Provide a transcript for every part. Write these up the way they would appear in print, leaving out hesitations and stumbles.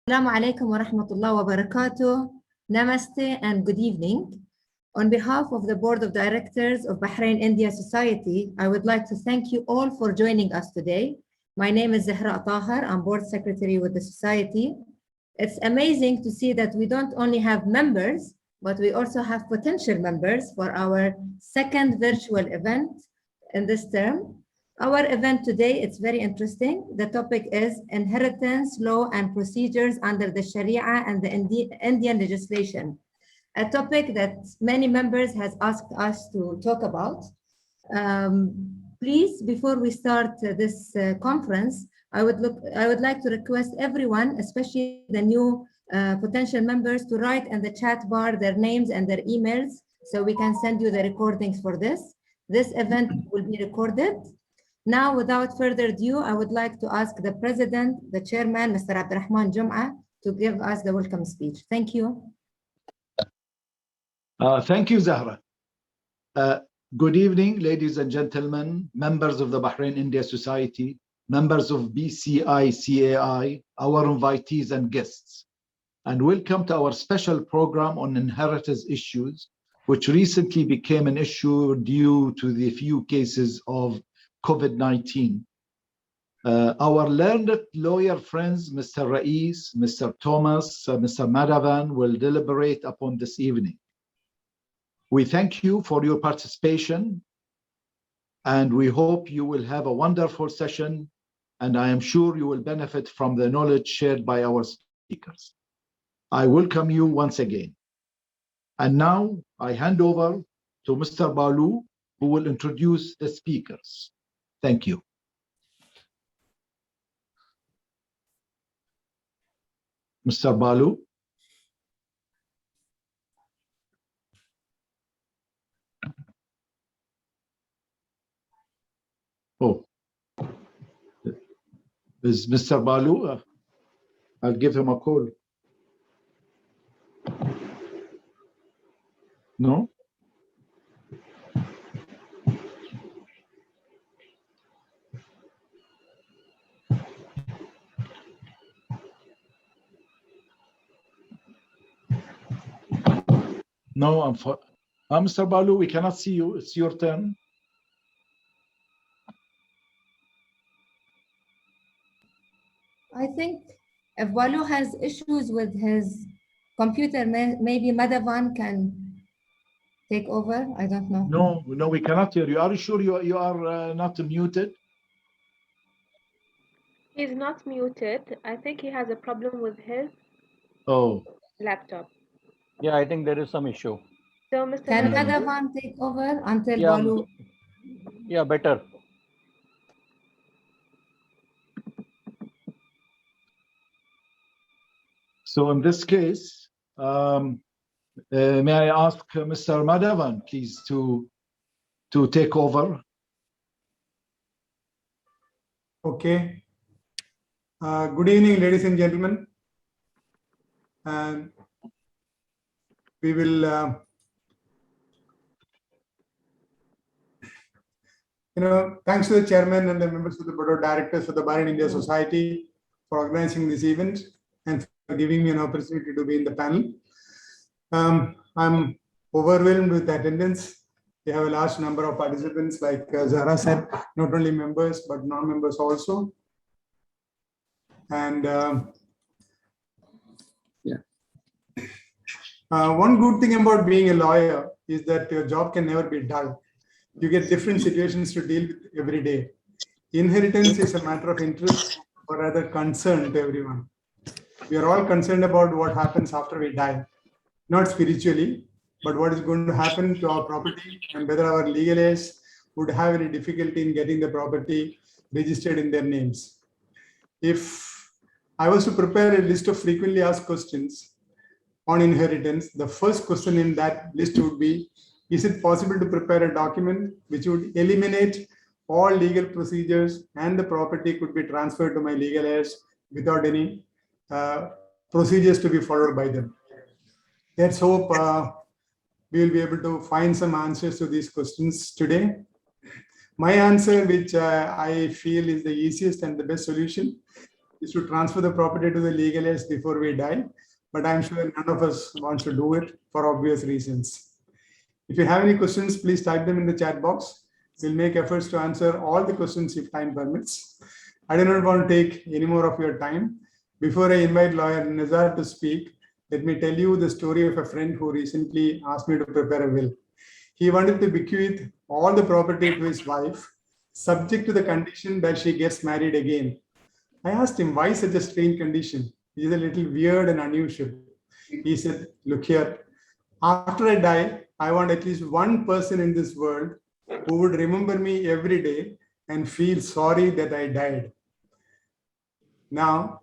Assalamu alaikum wa rahmatullahi wa barakatuh. Namaste and good evening. On behalf of the Board of Directors of Bahrain India Society, I would like to thank you all for joining us today. My name is Zahra Tahar. I'm Board Secretary with the Society. It's amazing to see that we don't only have members, but we also have potential members for our second virtual event in this term. Our event today, it's very interesting. The topic is inheritance, law, and procedures under the Sharia and the Indian legislation, a topic that many members has asked us to talk about. Please, before we start this conference, I would like to request everyone, especially the new potential members, to write in the chat bar their names and their emails so we can send you the recordings for this. This event will be recorded. Now, without further ado, I would like to ask the President, the Chairman, Mr. Abdurrahman Jum'a, to give us the welcome speech. Thank you. Thank you, Zahra. Good evening, ladies and gentlemen, members of the Bahrain India Society, members of BCI CAI, our invitees and guests, and welcome to our special program on inheritance issues, which recently became an issue due to the few cases of COVID-19. Our learned lawyer friends, Mr. Rais, Mr. Thomas, Mr. Madhavan, will deliberate upon this evening. We thank you for your participation, and we hope you will have a wonderful session, and I am sure you will benefit from the knowledge shared by our speakers. I welcome you once again. And now I hand over to Mr. Balu, who will introduce the speakers. Thank you. Mr. Balu. Oh, is Mr. Balu? I'll give him a call. No? No, Mr. Balu, we cannot see you. It's your turn. I think if Balu has issues with his computer, maybe Madhavan can take over. I don't know. No, we cannot hear you. Are you sure you are not muted? He's not muted. I think he has a problem with his laptop. Yeah, I think there is some issue. So, Mr. Can Madhavan take over until Yeah, Balu? Yeah, better. So in this case, may I ask Mr. Madhavan, please, to take over? Okay. Good evening, ladies and gentlemen. We will, thanks to the chairman and the members of the board of directors of the Bahrain India Society for organizing this event and for giving me an opportunity to be in the panel. I'm overwhelmed with attendance. We have a large number of participants, like Zahra said, not only members, but non-members also. And one good thing about being a lawyer is that your job can never be dull. You get different situations to deal with every day. Inheritance is a matter of interest or rather concern to everyone. We are all concerned about what happens after we die, not spiritually, but what is going to happen to our property and whether our legal heirs would have any difficulty in getting the property registered in their names. If I was to prepare a list of frequently asked questions on inheritance, the first question in that list would be, is it possible to prepare a document which would eliminate all legal procedures and the property could be transferred to my legal heirs without any procedures to be followed by them? Let's hope we will be able to find some answers to these questions today. My answer, which I feel is the easiest and the best solution, is to transfer the property to the legal heirs before we die, but I'm sure none of us wants to do it for obvious reasons. If you have any questions, please type them in the chat box. We'll make efforts to answer all the questions if time permits. I do not want to take any more of your time. Before I invite lawyer Nizar to speak, let me tell you the story of a friend who recently asked me to prepare a will. He wanted to bequeath all the property to his wife, subject to the condition that she gets married again. I asked him, why such a strange condition? It is a little weird and unusual. He said, look here, after I die, I want at least one person in this world who would remember me every day and feel sorry that I died. Now,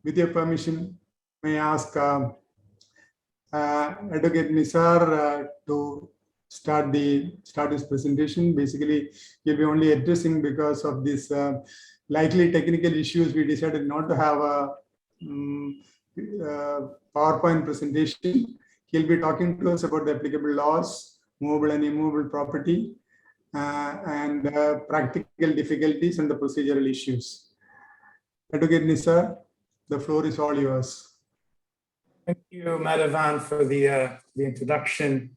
with your permission, may I ask Advocate Nisar to start his presentation. Basically, he'll be only addressing because of this likely technical issues. We decided not to have a PowerPoint presentation. He'll be talking to us about the applicable laws, movable and immovable property, and practical difficulties and the procedural issues. Advocate Nisar, the floor is all yours. Thank you, Madhavan, for the introduction.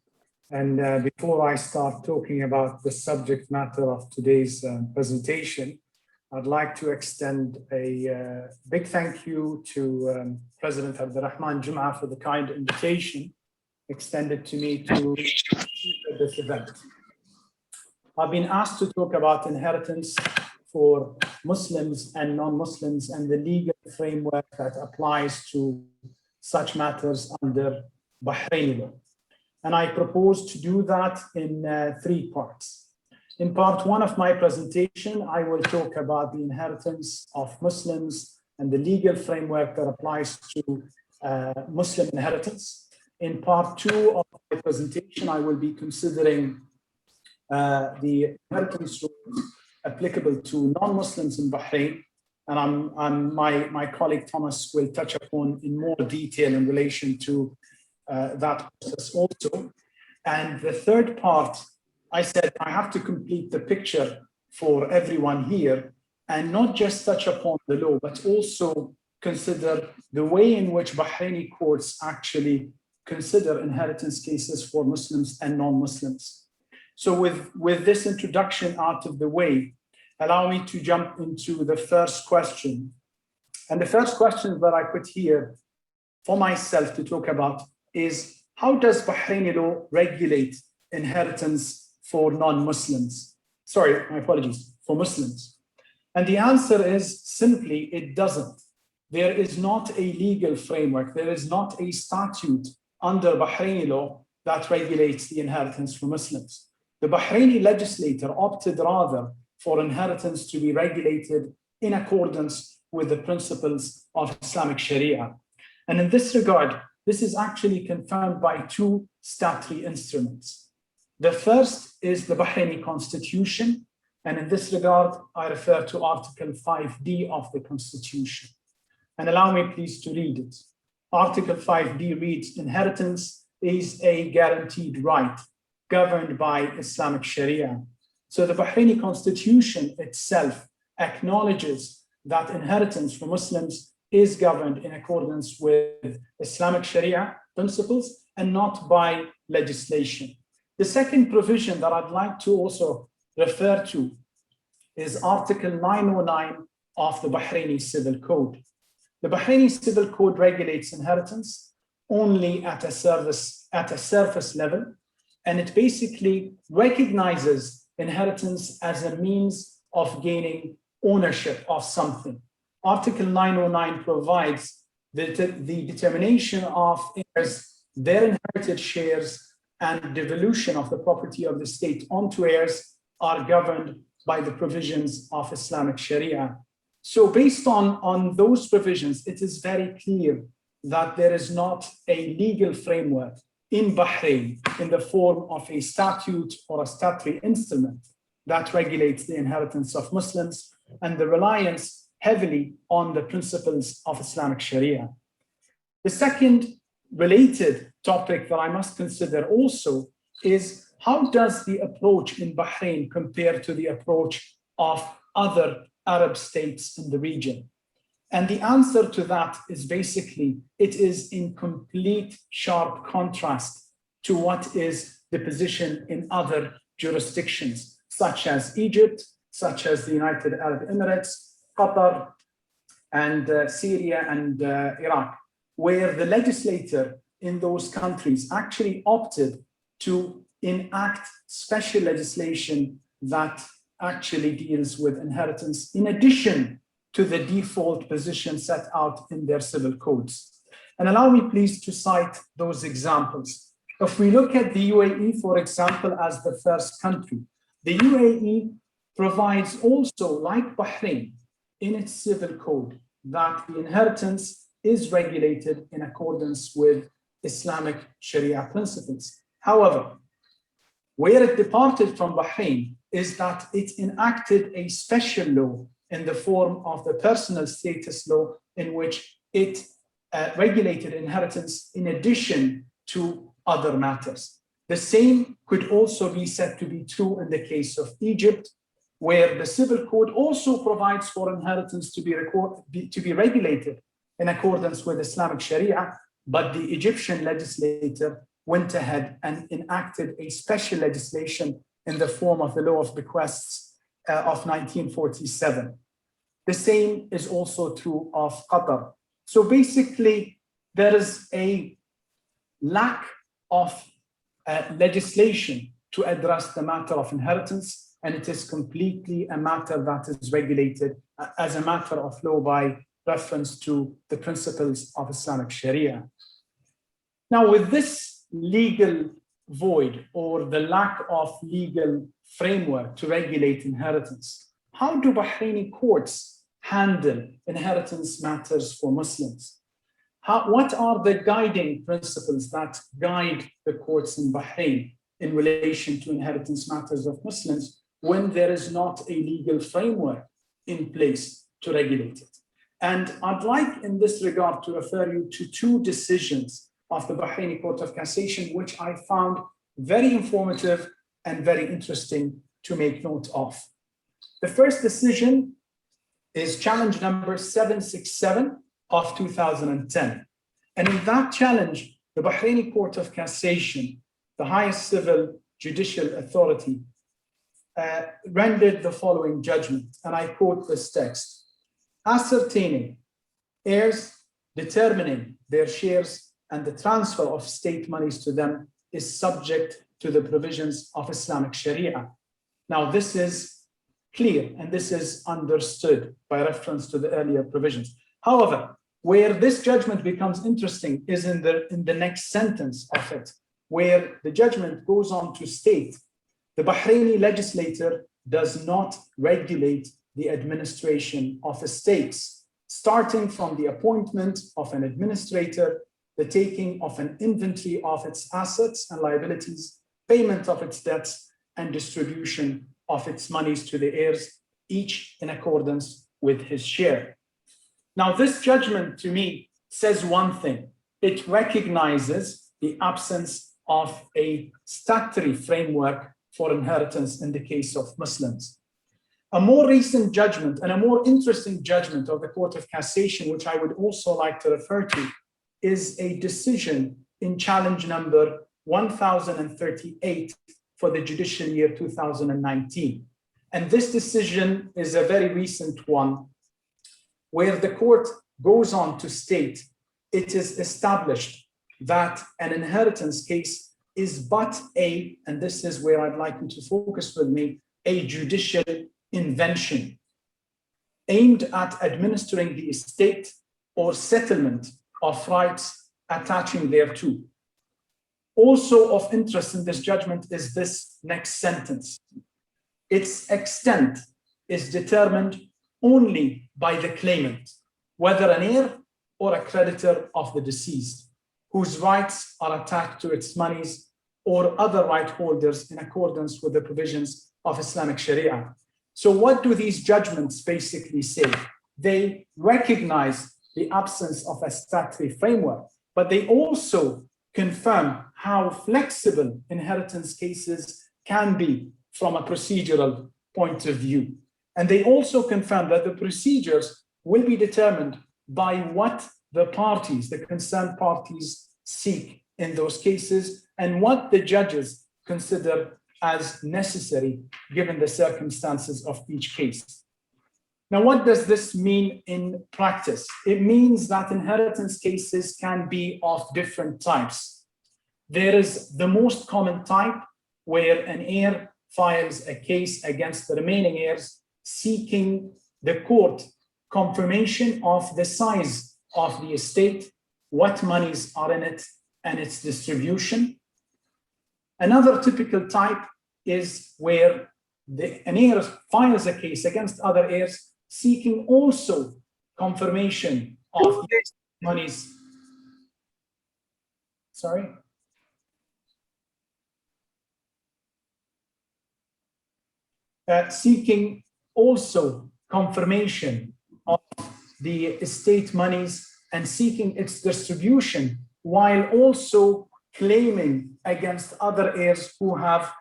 And before I start talking about the subject matter of today's presentation, I'd like to extend a big thank you to President Abdurrahman Jum'ah for the kind invitation extended to me to this event. I've been asked to talk about inheritance for Muslims and non-Muslims and the legal framework that applies to such matters under Bahraini law. And I propose to do that in 3 parts. In part 1 of my presentation, I will talk about the inheritance of Muslims and the legal framework that applies to Muslim inheritance. In part 2 of my presentation, I will be considering the inheritance rules applicable to non-Muslims in Bahrain. And my colleague Thomas will touch upon in more detail in relation to that process also. And the third part, I said I have to complete the picture for everyone here and not just touch upon the law, but also consider the way in which Bahraini courts actually consider inheritance cases for Muslims and non-Muslims. So with this introduction out of the way, allow me to jump into the first question. And the first question that I put here for myself to talk about is, how does Bahraini law regulate inheritance for non-Muslims? Sorry, my apologies, for Muslims. And the answer is simply, it doesn't. There is not a legal framework. There is not a statute under Bahraini law that regulates the inheritance for Muslims. The Bahraini legislator opted rather for inheritance to be regulated in accordance with the principles of Islamic Sharia. And in this regard, this is actually confirmed by 2 statutory instruments. The first is the Bahraini Constitution. And in this regard, I refer to Article 5D of the Constitution. And allow me please to read it. Article 5D reads, inheritance is a guaranteed right governed by Islamic Sharia. So the Bahraini Constitution itself acknowledges that inheritance for Muslims is governed in accordance with Islamic Sharia principles and not by legislation. The second provision that I'd like to also refer to is Article 909 of the Bahraini Civil Code. The Bahraini Civil Code regulates inheritance only at a surface level, and it basically recognizes inheritance as a means of gaining ownership of something. Article 909 provides the determination of heirs, their inherited shares, and devolution of the property of the state onto heirs are governed by the provisions of Islamic Sharia. So based on those provisions, it is very clear that there is not a legal framework in Bahrain in the form of a statute or a statutory instrument that regulates the inheritance of Muslims and the reliance heavily on the principles of Islamic Sharia. The second related topic that I must consider also is, how does the approach in Bahrain compare to the approach of other Arab states in the region? And the answer to that is basically, it is in complete sharp contrast to what is the position in other jurisdictions, such as Egypt, such as the United Arab Emirates, Qatar, and Syria and Iraq, where the legislator in those countries actually opted to enact special legislation that actually deals with inheritance in addition to the default position set out in their civil codes. And allow me please to cite those examples. If we look at the UAE, for example, as the first country, the UAE provides also, like Bahrain, in its civil code, that the inheritance is regulated in accordance with Islamic Sharia principles. However, where it departed from Bahrain is that it enacted a special law in the form of the personal status law, in which it regulated inheritance in addition to other matters. The same could also be said to be true in the case of Egypt, where the civil code also provides for inheritance to be regulated in accordance with Islamic Sharia, but the Egyptian legislator went ahead and enacted a special legislation in the form of the Law of Bequests of 1947. The same is also true of Qatar. So basically, there is a lack of legislation to address the matter of inheritance, and it is completely a matter that is regulated as a matter of law by reference to the principles of Islamic Sharia. Now, with this legal void or the lack of legal framework to regulate inheritance, how do Bahraini courts handle inheritance matters for Muslims? What are the guiding principles that guide the courts in Bahrain in relation to inheritance matters of Muslims when there is not a legal framework in place to regulate it? And I'd like in this regard to refer you to two decisions of the Bahraini Court of Cassation, which I found very informative and very interesting to make note of. The first decision is challenge number 767 of 2010. And in that challenge, the Bahraini Court of Cassation, the highest civil judicial authority, rendered the following judgment, and I quote this text: ascertaining heirs, determining their shares, and the transfer of state monies to them is subject to the provisions of Islamic Sharia. Now, this is clear and this is understood by reference to the earlier provisions. However, where this judgment becomes interesting is in the next sentence of it, where the judgment goes on to state the Bahraini legislator does not regulate the administration of estates, starting from the appointment of an administrator, the taking of an inventory of its assets and liabilities, payment of its debts, and distribution of its monies to the heirs, each in accordance with his share. Now, this judgment to me says one thing. It recognizes the absence of a statutory framework for inheritance in the case of Muslims. A more recent judgment and a more interesting judgment of the Court of Cassation, which I would also like to refer to, is a decision in challenge number 1038 for the judicial year 2019. And this decision is a very recent one, where the court goes on to state it is established that an inheritance case is but and this is where I'd like you to focus with me, a judicial invention aimed at administering the estate or settlement of rights attaching thereto. Also of interest in this judgment is this next sentence. Its extent is determined only by the claimant, whether an heir or a creditor of the deceased, whose rights are attached to its monies or other right holders in accordance with the provisions of Islamic Sharia. So what do these judgments basically say? They recognize the absence of a statutory framework, but they also confirm how flexible inheritance cases can be from a procedural point of view. And they also confirm that the procedures will be determined by what the parties, the concerned parties, seek in those cases and what the judges consider as necessary given the circumstances of each case. Now, what does this mean in practice? It means that inheritance cases can be of different types. There is the most common type where an heir files a case against the remaining heirs seeking the court confirmation of the size of the estate, what monies are in it, and its distribution. Another typical type is where an heir files a case against other heirs seeking also confirmation of the monies. Sorry? Seeking also confirmation of the estate monies and seeking its distribution, while also claiming against other heirs who have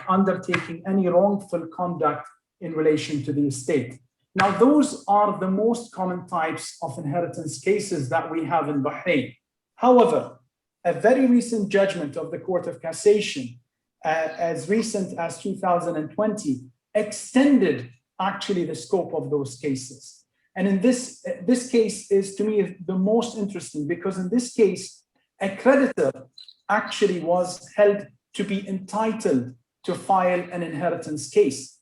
undertaken any wrongful conduct in relation to the estate. Now, those are the most common types of inheritance cases that we have in Bahrain. However, a very recent judgment of the Court of Cassation, as recent as 2020, extended actually the scope of those cases. And in this case is, to me, the most interesting, because in this case, a creditor actually was held to be entitled to file an inheritance case.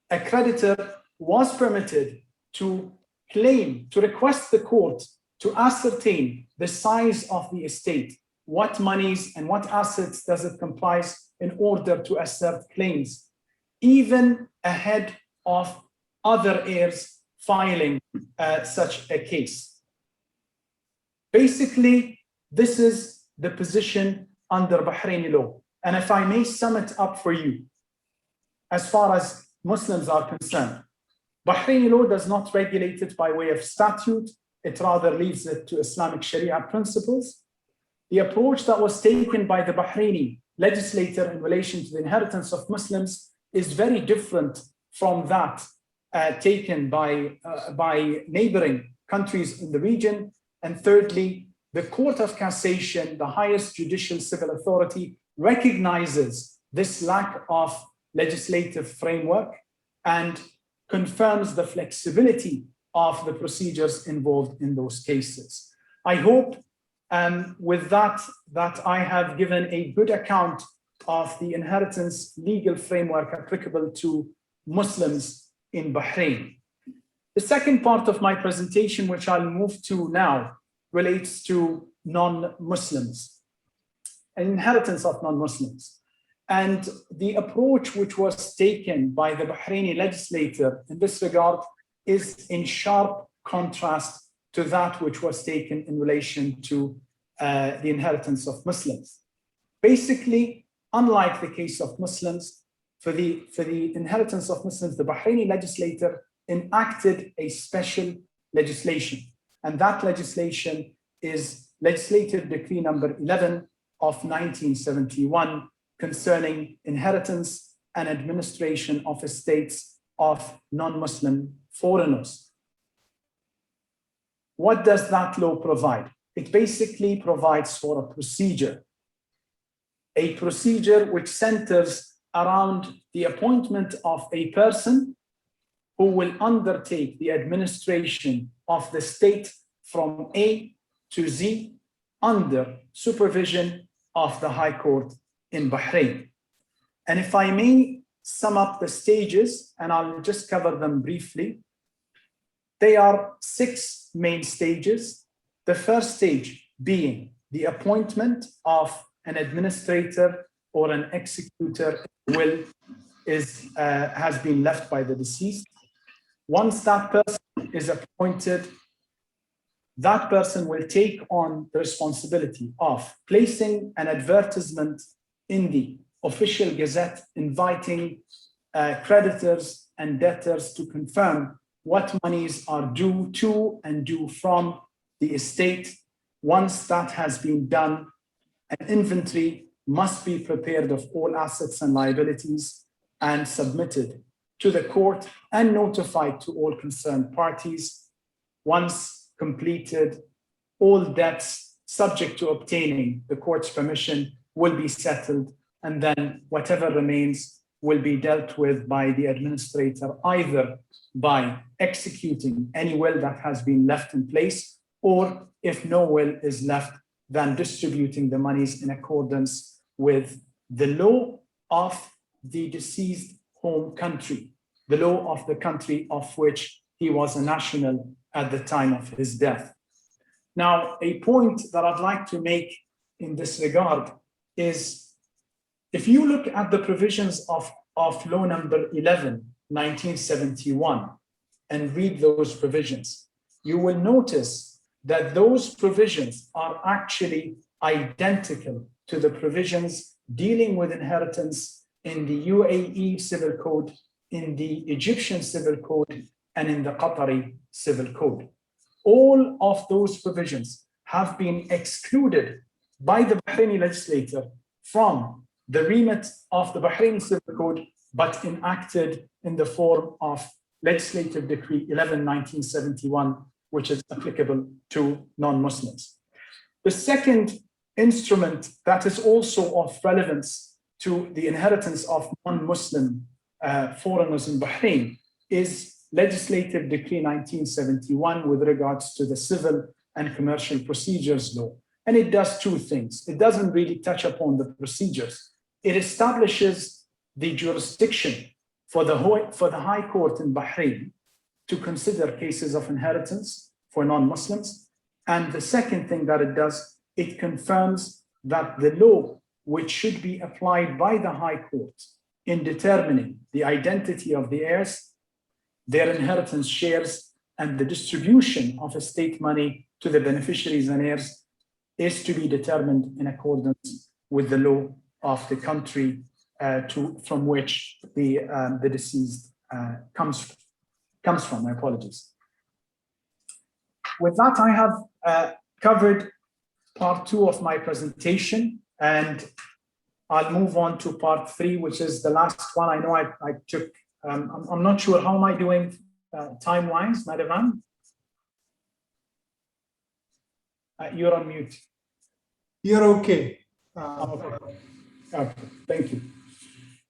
A creditor was permitted to claim, to request the court to ascertain the size of the estate, what monies and what assets does it comprise in order to assert claims, even ahead of other heirs filing such a case. Basically, this is the position under Bahraini law. And if I may sum it up for you, as far as Muslims are concerned, Bahraini law does not regulate it by way of statute. It rather leaves it to Islamic Sharia principles. The approach that was taken by the Bahraini legislator in relation to the inheritance of Muslims is very different from that taken by neighboring countries in the region. And thirdly, the Court of Cassation, the highest judicial civil authority, recognizes this lack of legislative framework and confirms the flexibility of the procedures involved in those cases. I hope with that I have given a good account of the inheritance legal framework applicable to Muslims in Bahrain. The second part of my presentation, which I'll move to now, relates to non-Muslims, an inheritance of non-Muslims. And the approach which was taken by the Bahraini legislator in this regard is in sharp contrast to that which was taken in relation to the inheritance of Muslims. Basically, unlike the case of Muslims, for the inheritance of Muslims, the Bahraini legislator enacted a special legislation. And that legislation is Legislative Decree number 11 of 1971 concerning inheritance and administration of estates of non-Muslim foreigners. What does that law provide? It basically provides for a procedure which centers around the appointment of a person who will undertake the administration of the state from A to Z under supervision of the High Court in Bahrain. And if I may sum up the stages, and I'll just cover them briefly, they are 6 main stages. The first stage being the appointment of an administrator or an executor will has been left by the deceased. Once that person is appointed, that person will take on the responsibility of placing an advertisement in the official gazette inviting creditors and debtors to confirm what monies are due to and due from the estate. Once that has been done, an inventory must be prepared of all assets and liabilities and submitted to the court and notified to all concerned parties. Once completed, all debts subject to obtaining the court's permission will be settled, and then whatever remains will be dealt with by the administrator, either by executing any will that has been left in place, or if no will is left, then distributing the monies in accordance with the law of the deceased home country, the law of the country of which he was a national at the time of his death. Now, a point that I'd like to make in this regard is, if you look at the provisions of law number 11, 1971, and read those provisions, you will notice that those provisions are actually identical to the provisions dealing with inheritance in the UAE Civil Code, in the Egyptian Civil Code, and in the Qatari Civil Code. All of those provisions have been excluded by the Bahraini legislator from the remit of the Bahraini Civil Code, but enacted in the form of Legislative Decree 11, 1971, which is applicable to non-Muslims. The second instrument that is also of relevance to the inheritance of non-Muslim foreigners in Bahrain is Legislative Decree 1971 with regards to the Civil and Commercial Procedures Law. And it does two things. It doesn't really touch upon the procedures. It establishes the jurisdiction for the High Court in Bahrain to consider cases of inheritance for non-Muslims. And the second thing that it does, it confirms that the law which should be applied by the High Court in determining the identity of the heirs, their inheritance shares, and the distribution of estate money to the beneficiaries and heirs is to be determined in accordance with the law of the country from which the deceased comes from. My apologies. With that, I have covered part 2 of my presentation, and I'll move on to part 3, which is the last one. I know I took, I'm not sure, how am I doing time-wise, Madhavan? You're on mute. You're okay. Okay, thank you.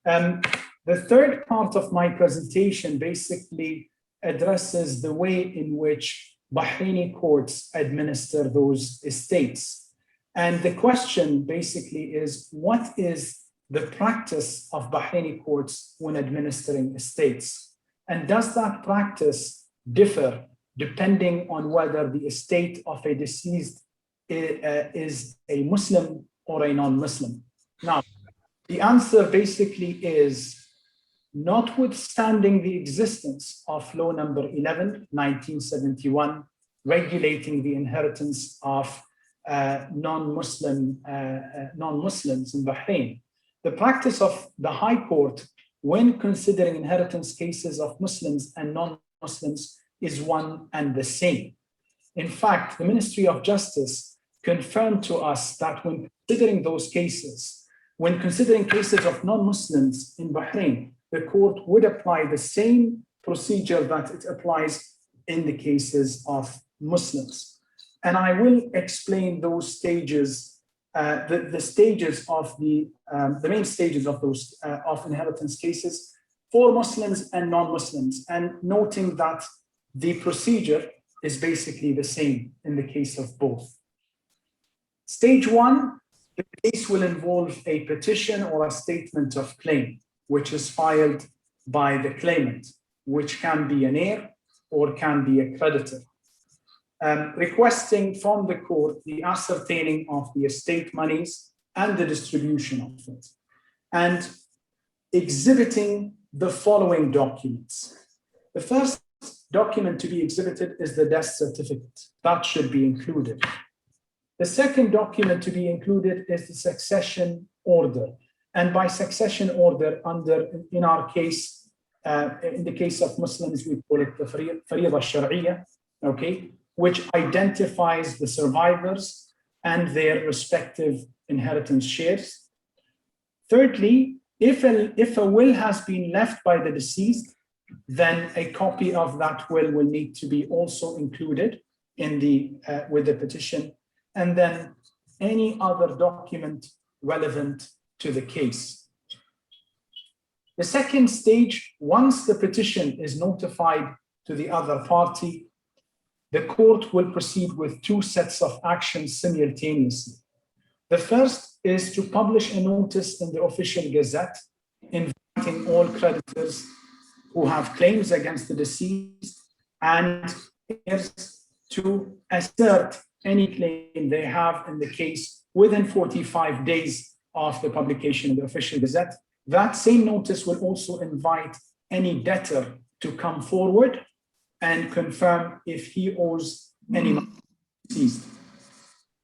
The third part of my presentation basically addresses the way in which Bahraini courts administer those estates. And the question basically is, what is the practice of Bahraini courts when administering estates? And does that practice differ depending on whether the estate of a deceased is a Muslim or a non-Muslim? Now, the answer basically is, notwithstanding the existence of law number 11, 1971, regulating the inheritance of non-Muslims in Bahrain, the practice of the High Court when considering inheritance cases of Muslims and non-Muslims is one and the same. In fact, the Ministry of Justice confirmed to us that when considering those cases, when considering cases of non-Muslims in Bahrain, the court would apply the same procedure that it applies in the cases of Muslims. And I will explain those stages, the stages of the main stages of those of inheritance cases for Muslims and non-Muslims, and noting that the procedure is basically the same in the case of both. Stage 1, the case will involve a petition or a statement of claim, which is filed by the claimant, which can be an heir or can be a creditor, requesting from the court the ascertaining of the estate monies and the distribution of it, and exhibiting the following documents. The first document to be exhibited is the death certificate. That should be included. The second document to be included is the succession order. And by succession order, in our case, in the case of Muslims, we call it the Fariida Shar'iyya, okay, which identifies the survivors and their respective inheritance shares. Thirdly, if a will has been left by the deceased, then a copy of that will need to be also included in the with the petition, and then any other document relevant to the case. The second stage, once the petition is notified to the other party, the court will proceed with two sets of actions simultaneously. The first is to publish a notice in the official gazette inviting all creditors who have claims against the deceased and heirs to assert any claim they have in the case within 45 days of the publication of the official gazette. That same notice will also invite any debtor to come forward and confirm if he owes any money deceased.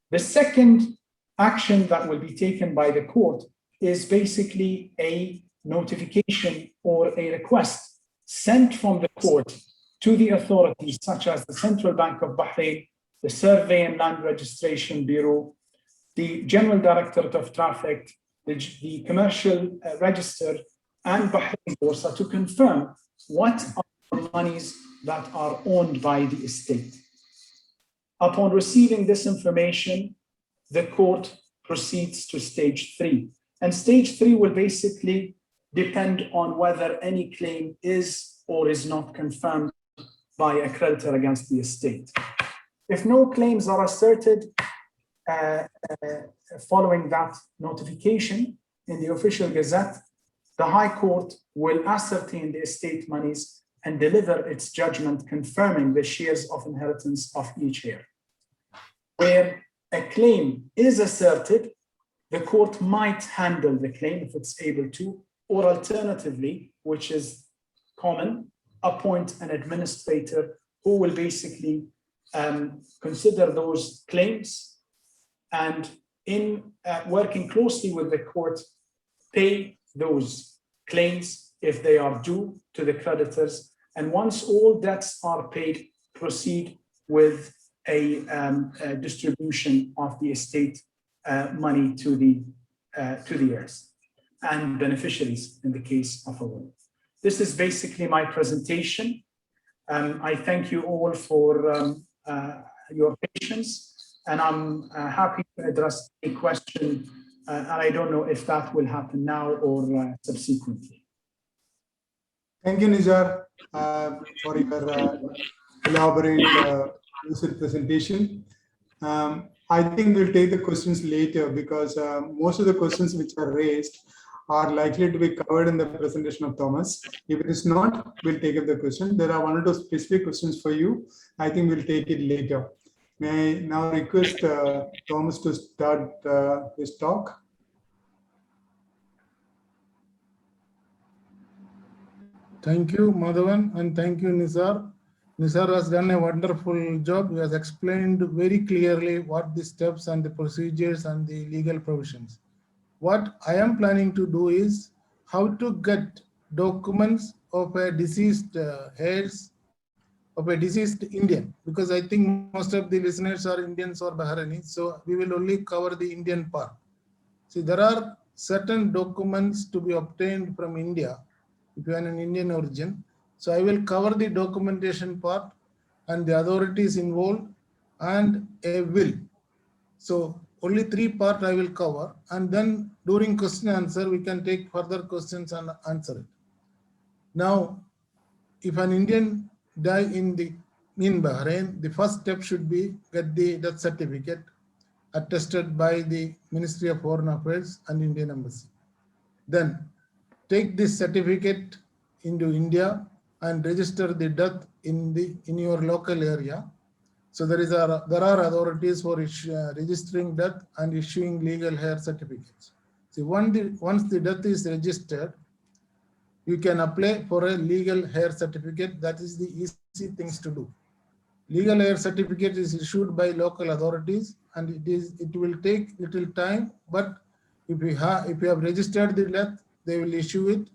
The second action that will be taken by the court is basically a notification or a request sent from the court to the authorities such as the Central Bank of Bahrain, the Survey and Land Registration Bureau, the General Directorate of Traffic, the Commercial Register, and Bahrain Borsa to confirm what are the monies that are owned by the estate. Upon receiving this information, the court proceeds to stage 3. And stage 3 will basically depend on whether any claim is or is not confirmed by a creditor against the estate. If no claims are asserted following that notification in the official gazette, the High Court will ascertain the estate monies and deliver its judgment confirming the shares of inheritance of each heir. Where a claim is asserted, the court might handle the claim if it's able to, or alternatively, which is common, appoint an administrator who will basically consider those claims and in working closely with the court, pay those claims if they are due to the creditors. And once all debts are paid, proceed with a distribution of the estate money to the heirs and beneficiaries in the case of a will. This is basically my presentation. I thank you all for your patience, and I'm happy to address a question, and I don't know if that will happen now or subsequently. Thank you, Nizar, for your elaborate lucid presentation. I think we'll take the questions later because most of the questions which are raised are likely to be covered in the presentation of Thomas. If it is not, we'll take up the question. There are one or two specific questions for you. I think we'll take it later. May I now request Thomas to start his talk. Thank you, Madhavan, and thank you, Nizar. Nizar has done a wonderful job. He has explained very clearly what the steps and the procedures and the legal provisions. What I am planning to do is how to get documents of a deceased heirs of a deceased Indian, because I think most of the listeners are Indians or Bahrainis, so we will only cover the Indian part. See, there are certain documents to be obtained from India if you are an Indian origin. So I will cover the documentation part and the authorities involved and a will. So only 3 parts I will cover, and then during question answer we can take further questions and answer it. Now, if an Indian die in Bahrain, the first step should be get the death certificate attested by the Ministry of Foreign Affairs and Indian Embassy. Then take this certificate into India and register the death in your local area. So there are authorities for registering death and issuing legal heir certificates. See, once the death is registered, you can apply for a legal heir certificate. That is the easy things to do. Legal heir certificate is issued by local authorities, and it will take little time. But if you have registered the death, they will issue it.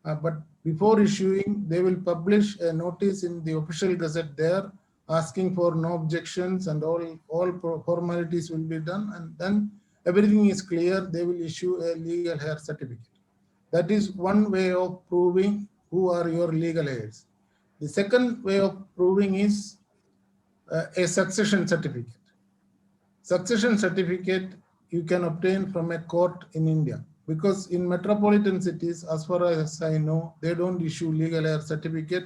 But before issuing, they will publish a notice in the official gazette there, asking for no objections, and all formalities will be done, and then everything is clear. They will issue a legal heir certificate. That is one way of proving who are your legal heirs. The second way of proving is a succession certificate. Succession certificate you can obtain from a court in India, because in metropolitan cities, as far as I know, they don't issue legal heir certificate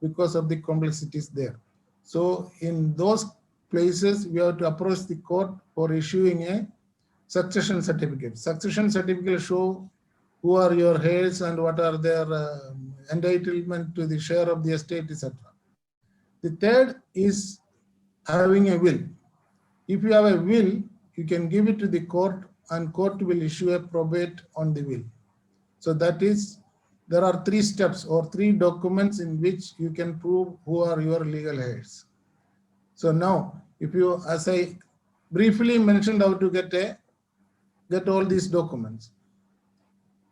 because of the complexities there. So in those places, we have to approach the court for issuing a succession certificate. Succession certificate show who are your heirs and what are their entitlement to the share of the estate, etc. The third is having a will. If you have a will, you can give it to the court and court will issue a probate on the will. So that is, there are 3 steps or 3 documents in which you can prove who are your legal heirs. So now, if you, as I briefly mentioned how to get all these documents.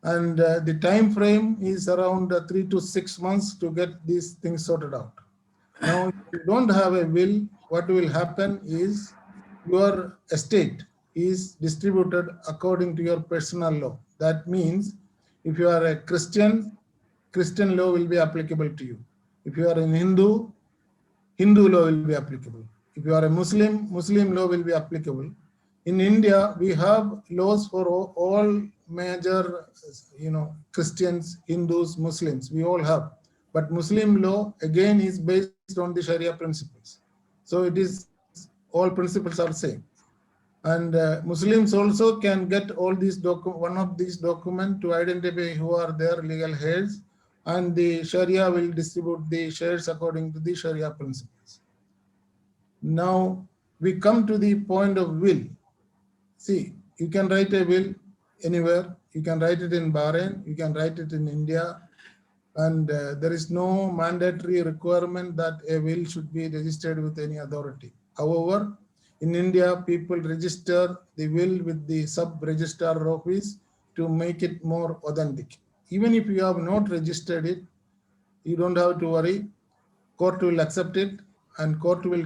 And the time frame is around 3 to 6 months to get these things sorted out. Now, if you don't have a will, what will happen is your estate is distributed according to your personal law. That means if you are a Christian, Christian law will be applicable to you. If you are a Hindu, Hindu law will be applicable. If you are a Muslim, Muslim law will be applicable. In India, we have laws for all major, Christians, Hindus, Muslims, we all have. But Muslim law, again, is based on the Sharia principles. So it is, all principles are same. And Muslims also can get all these one of these documents to identify who are their legal heirs, and the Sharia will distribute the shares according to the Sharia principles. Now we come to the point of will. See, you can write a will anywhere. You can write it in Bahrain, you can write it in India, and there is no mandatory requirement that a will should be registered with any authority. However, in India, people register the will with the sub-registrar office to make it more authentic. Even if you have not registered it, you don't have to worry. Court will accept it and court will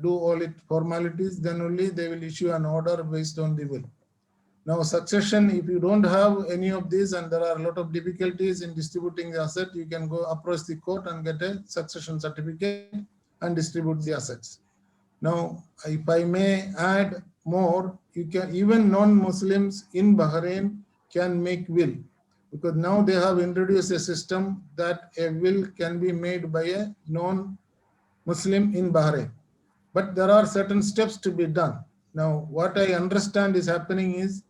do all its formalities. Then only they will issue an order based on the will. Now, succession, if you don't have any of these and there are a lot of difficulties in distributing the asset, you can go approach the court and get a succession certificate and distribute the assets. Now, if I may add more, you can, even non-Muslims in Bahrain can make will, because now they have introduced a system that a will can be made by a non-Muslim in Bahrain. But there are certain steps to be done. Now, what I understand is happening is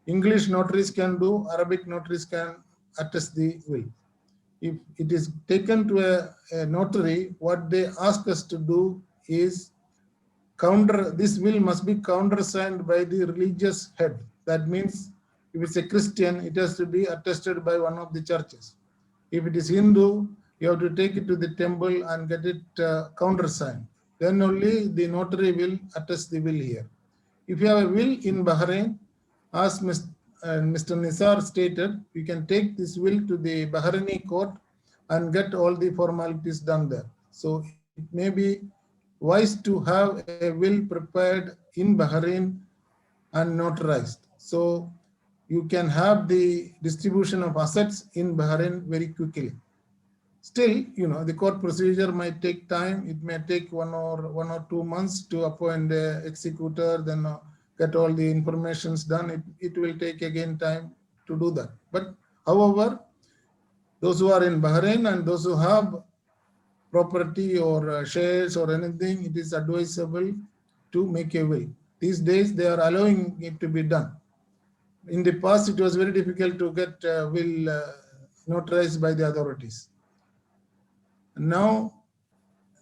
English notaries can do, Arabic notaries can attest the will. If it is taken to a notary, what they ask us to do is this will must be countersigned by the religious head. That means if it's a Christian, it has to be attested by one of the churches. If it is Hindu, you have to take it to the temple and get it countersigned. Then only the notary will attest the will here. If you have a will in Bahrain, as Mr. Nisar stated, you can take this will to the Bahraini court and get all the formalities done there. So it may be wise to have a will prepared in Bahrain and notarized. So you can have the distribution of assets in Bahrain very quickly. Still, the court procedure might take time. It may take 1 or 2 months to appoint the executor, then get all the informations done. It will take again time to do that. But however, those who are in Bahrain and those who have property or shares or anything, it is advisable to make a will. These days, they are allowing it to be done. In the past, it was very difficult to get will notarized by the authorities. Now,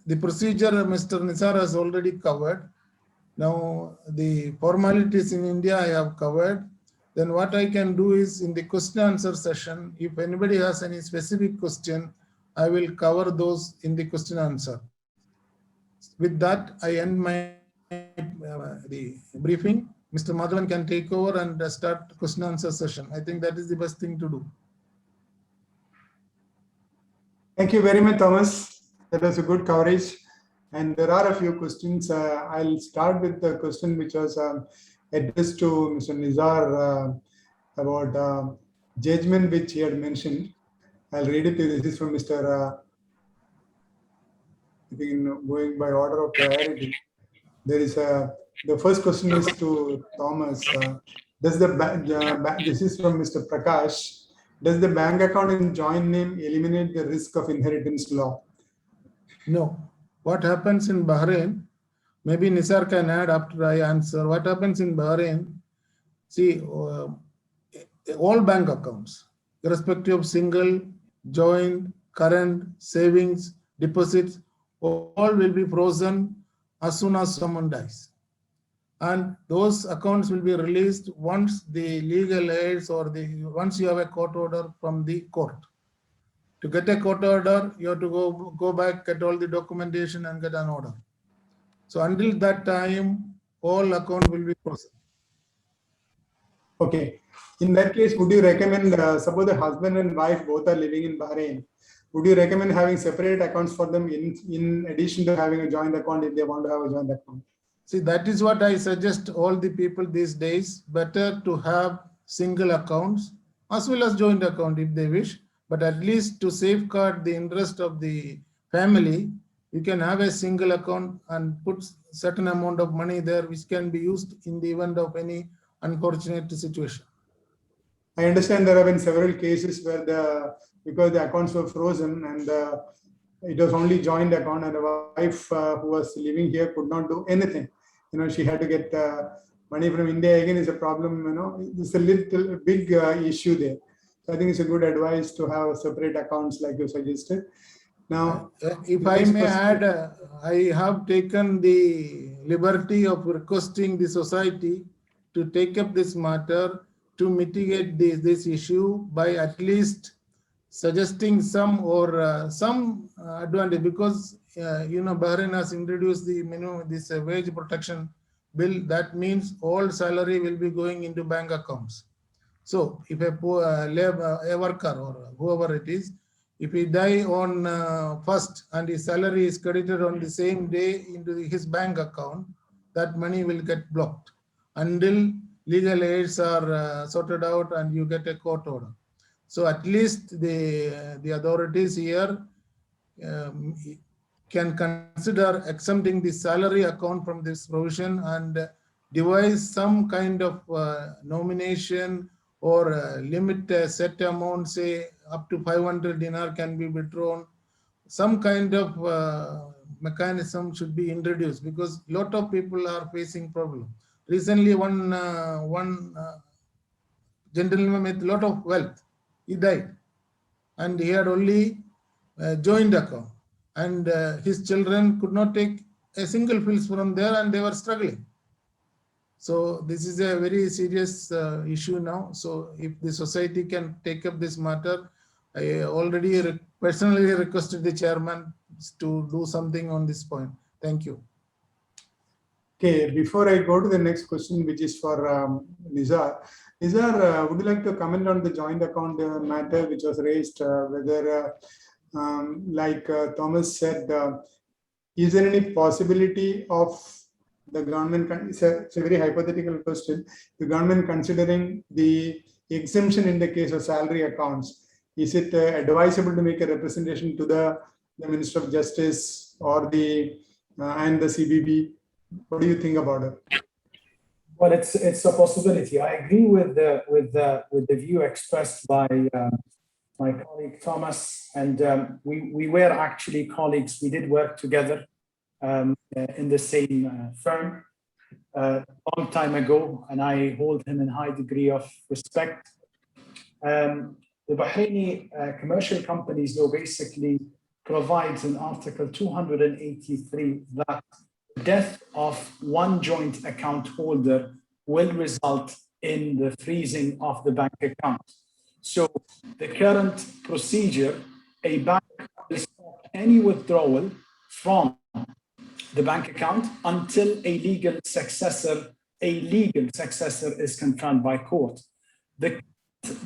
the procedure Mr. Nisar has already covered. Now, the formalities in India I have covered. Then what I can do is in the question answer session, if anybody has any specific question, I will cover those in the question answer. With that, I end my the briefing. Mr. Madhavan can take over and start question answer session. I think that is the best thing to do. Thank you very much, Thomas. That was a good coverage. And there are a few questions. I'll start with the question which was addressed to Mr. Nizar about judgment which he had mentioned. I'll read it to you. This is from Mr. I think going by order of priority. There is the first question is to Thomas. Does this is from Mr. Prakash. Does the bank account in joint name eliminate the risk of inheritance law? No. What happens in Bahrain, maybe Nisar can add after I answer. What happens in Bahrain, see, all bank accounts, irrespective of single, joint, current, savings, deposits, all will be frozen as soon as someone dies. And those accounts will be released once the legal aids or once you have a court order from the court. To get a court order, you have to go back, get all the documentation and get an order. So until that time, all account will be frozen. Okay. In that case, would you recommend, suppose the husband and wife both are living in Bahrain, would you recommend having separate accounts for them in addition to having a joint account if they want to have a joint account? See, that is what I suggest all the people these days, better to have single accounts as well as joint account if they wish, but at least to safeguard the interest of the family, you can have a single account and put certain amount of money there which can be used in the event of any unfortunate situation. I understand there have been several cases where because the accounts were frozen and it was only joint account and the wife who was living here could not do anything. She had to get money from India. Again, is a problem. It's a little big issue there. So I think it's a good advice to have separate accounts like you suggested. Now, if I may add, I have taken the liberty of requesting the society to take up this matter to mitigate this issue by at least suggesting some advantage, because Bahrain has introduced the this wage protection bill. That means all salary will be going into bank accounts. So if a worker or whoever it is, if he die on first and his salary is credited on the same day into his bank account, that money will get blocked until legal aids are sorted out and you get a court order. So at least the authorities here can consider exempting the salary account from this provision and devise some kind of nomination or limit a set amount, say up to 500 dinar can be withdrawn. Some kind of mechanism should be introduced because a lot of people are facing problem. Recently, one gentleman with a lot of wealth, he died, and he had only a joint account, and his children could not take a single pills from there, and they were struggling. So this is a very serious issue now. So if the society can take up this matter, I already personally requested the chairman to do something on this point. Thank you. Okay, before I go to the next question, which is for Nizar. Nizar, would you like to comment on the joint account matter which was raised, whether, like Thomas said, is there any possibility of the government, it's a very hypothetical question, the government considering the exemption in the case of salary accounts, is it advisable to make a representation to the Minister of Justice or and the CBB? What do you think about it? Well, it's a possibility. I agree with the view expressed by my colleague Thomas, and we were actually colleagues. We did work together in the same firm a long time ago, and I hold him in high degree of respect. The Bahraini Commercial Companies Law basically provides in Article 283 that death of one joint account holder will result in the freezing of the bank account. So the current procedure, a bank will stop any withdrawal from the bank account until a legal successor is confirmed by court. The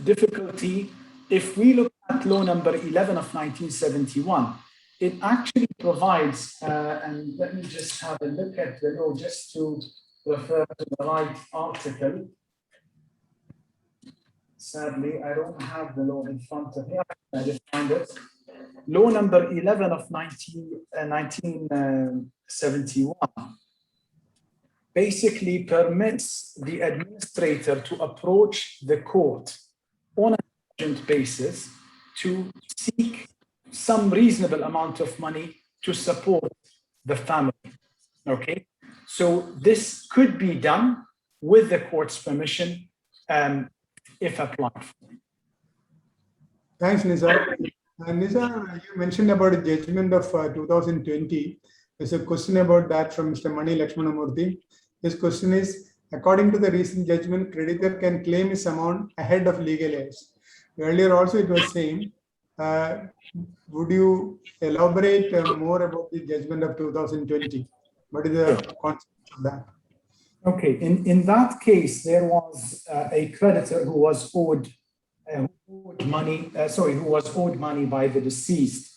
difficulty, if we look at law number 11 of 1971, it actually provides, and let me just have a look at the law just to refer to the right article. sadly, I don't have the law in front of me. I just find it. Law number 11 of 1971 basically permits the administrator to approach the court on an urgent basis to seek some reasonable amount of money to support the family. Okay, so this could be done with the court's permission if applied for. Thanks, Nizar. Nizar, you mentioned about the judgment of 2020. There's a question about that from Mr. Mani Lakshmanamurthy. His question is, according to the recent judgment, creditor can claim his amount ahead of legal heirs. Earlier also it was saying, would you elaborate more about the judgment of 2020? What is the concept of that? Okay, in that case, there was a creditor who was owed money by the deceased,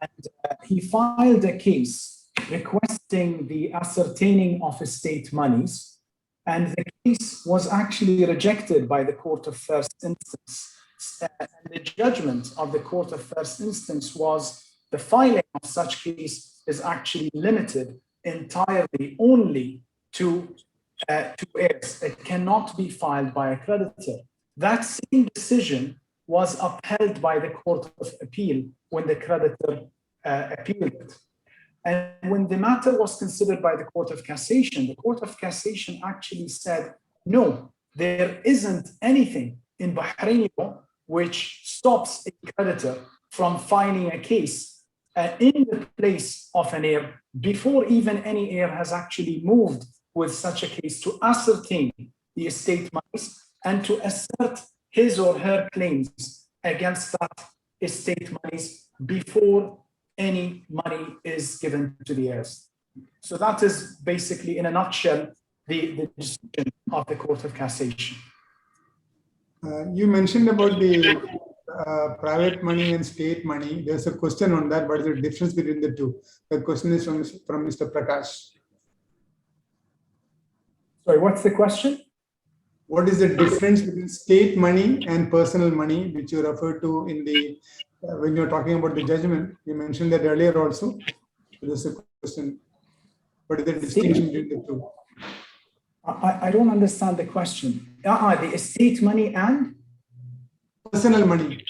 and he filed a case requesting the ascertaining of estate monies, and the case was actually rejected by the court of first instance. And the judgment of the court of first instance was the filing of such case is actually limited entirely only to heirs. It cannot be filed by a creditor. That same decision was upheld by the Court of Appeal when the creditor appealed it. And when the matter was considered by the Court of Cassation, the Court of Cassation actually said, no, there isn't anything in Bahraini law which stops a creditor from filing a case in the place of an heir before even any heir has actually moved with such a case to ascertain the estate monies and to assert his or her claims against that estate monies before any money is given to the heirs. So that is basically, in a nutshell, the decision of the Court of Cassation. You mentioned about the private money and state money. There's a question on that. What is the difference between the two? The question is from Mr. Prakash. Sorry, what's the question? What is the difference between state money and personal money, which you referred to in the when you're talking about the judgment? You mentioned that earlier also. There's a question. What is the distinction between the two? I don't understand the question. The estate money and personal money.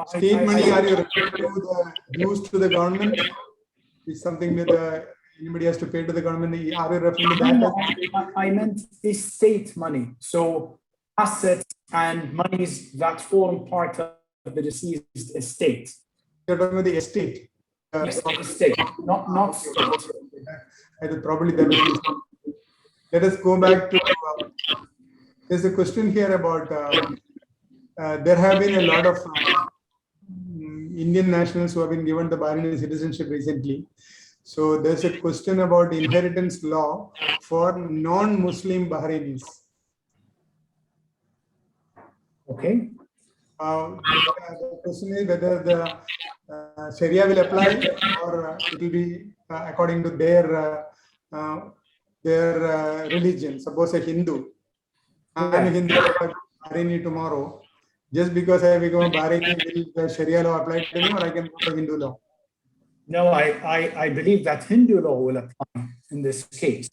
State money, are you referring to the dues to the government? Is something that anybody has to pay to the government? Are you referring to that? No, I meant estate money. So assets and monies that form part of the deceased estate. You're talking about the estate. Yes, estate, not state. Probably that is. Let us go back to. There's a question here about. There have been a lot of Indian nationals who have been given the Bahraini citizenship recently. So there's a question about inheritance law for non-Muslim Bahrainis. Okay. The question is whether the Sharia will apply or it will be according to their religion. Suppose a Hindu. I'm a Hindu, Bahraini tomorrow. Just because I become a Bahraini, will the Sharia law apply to me, or I can go to Hindu law? No, I believe that Hindu law will apply in this case.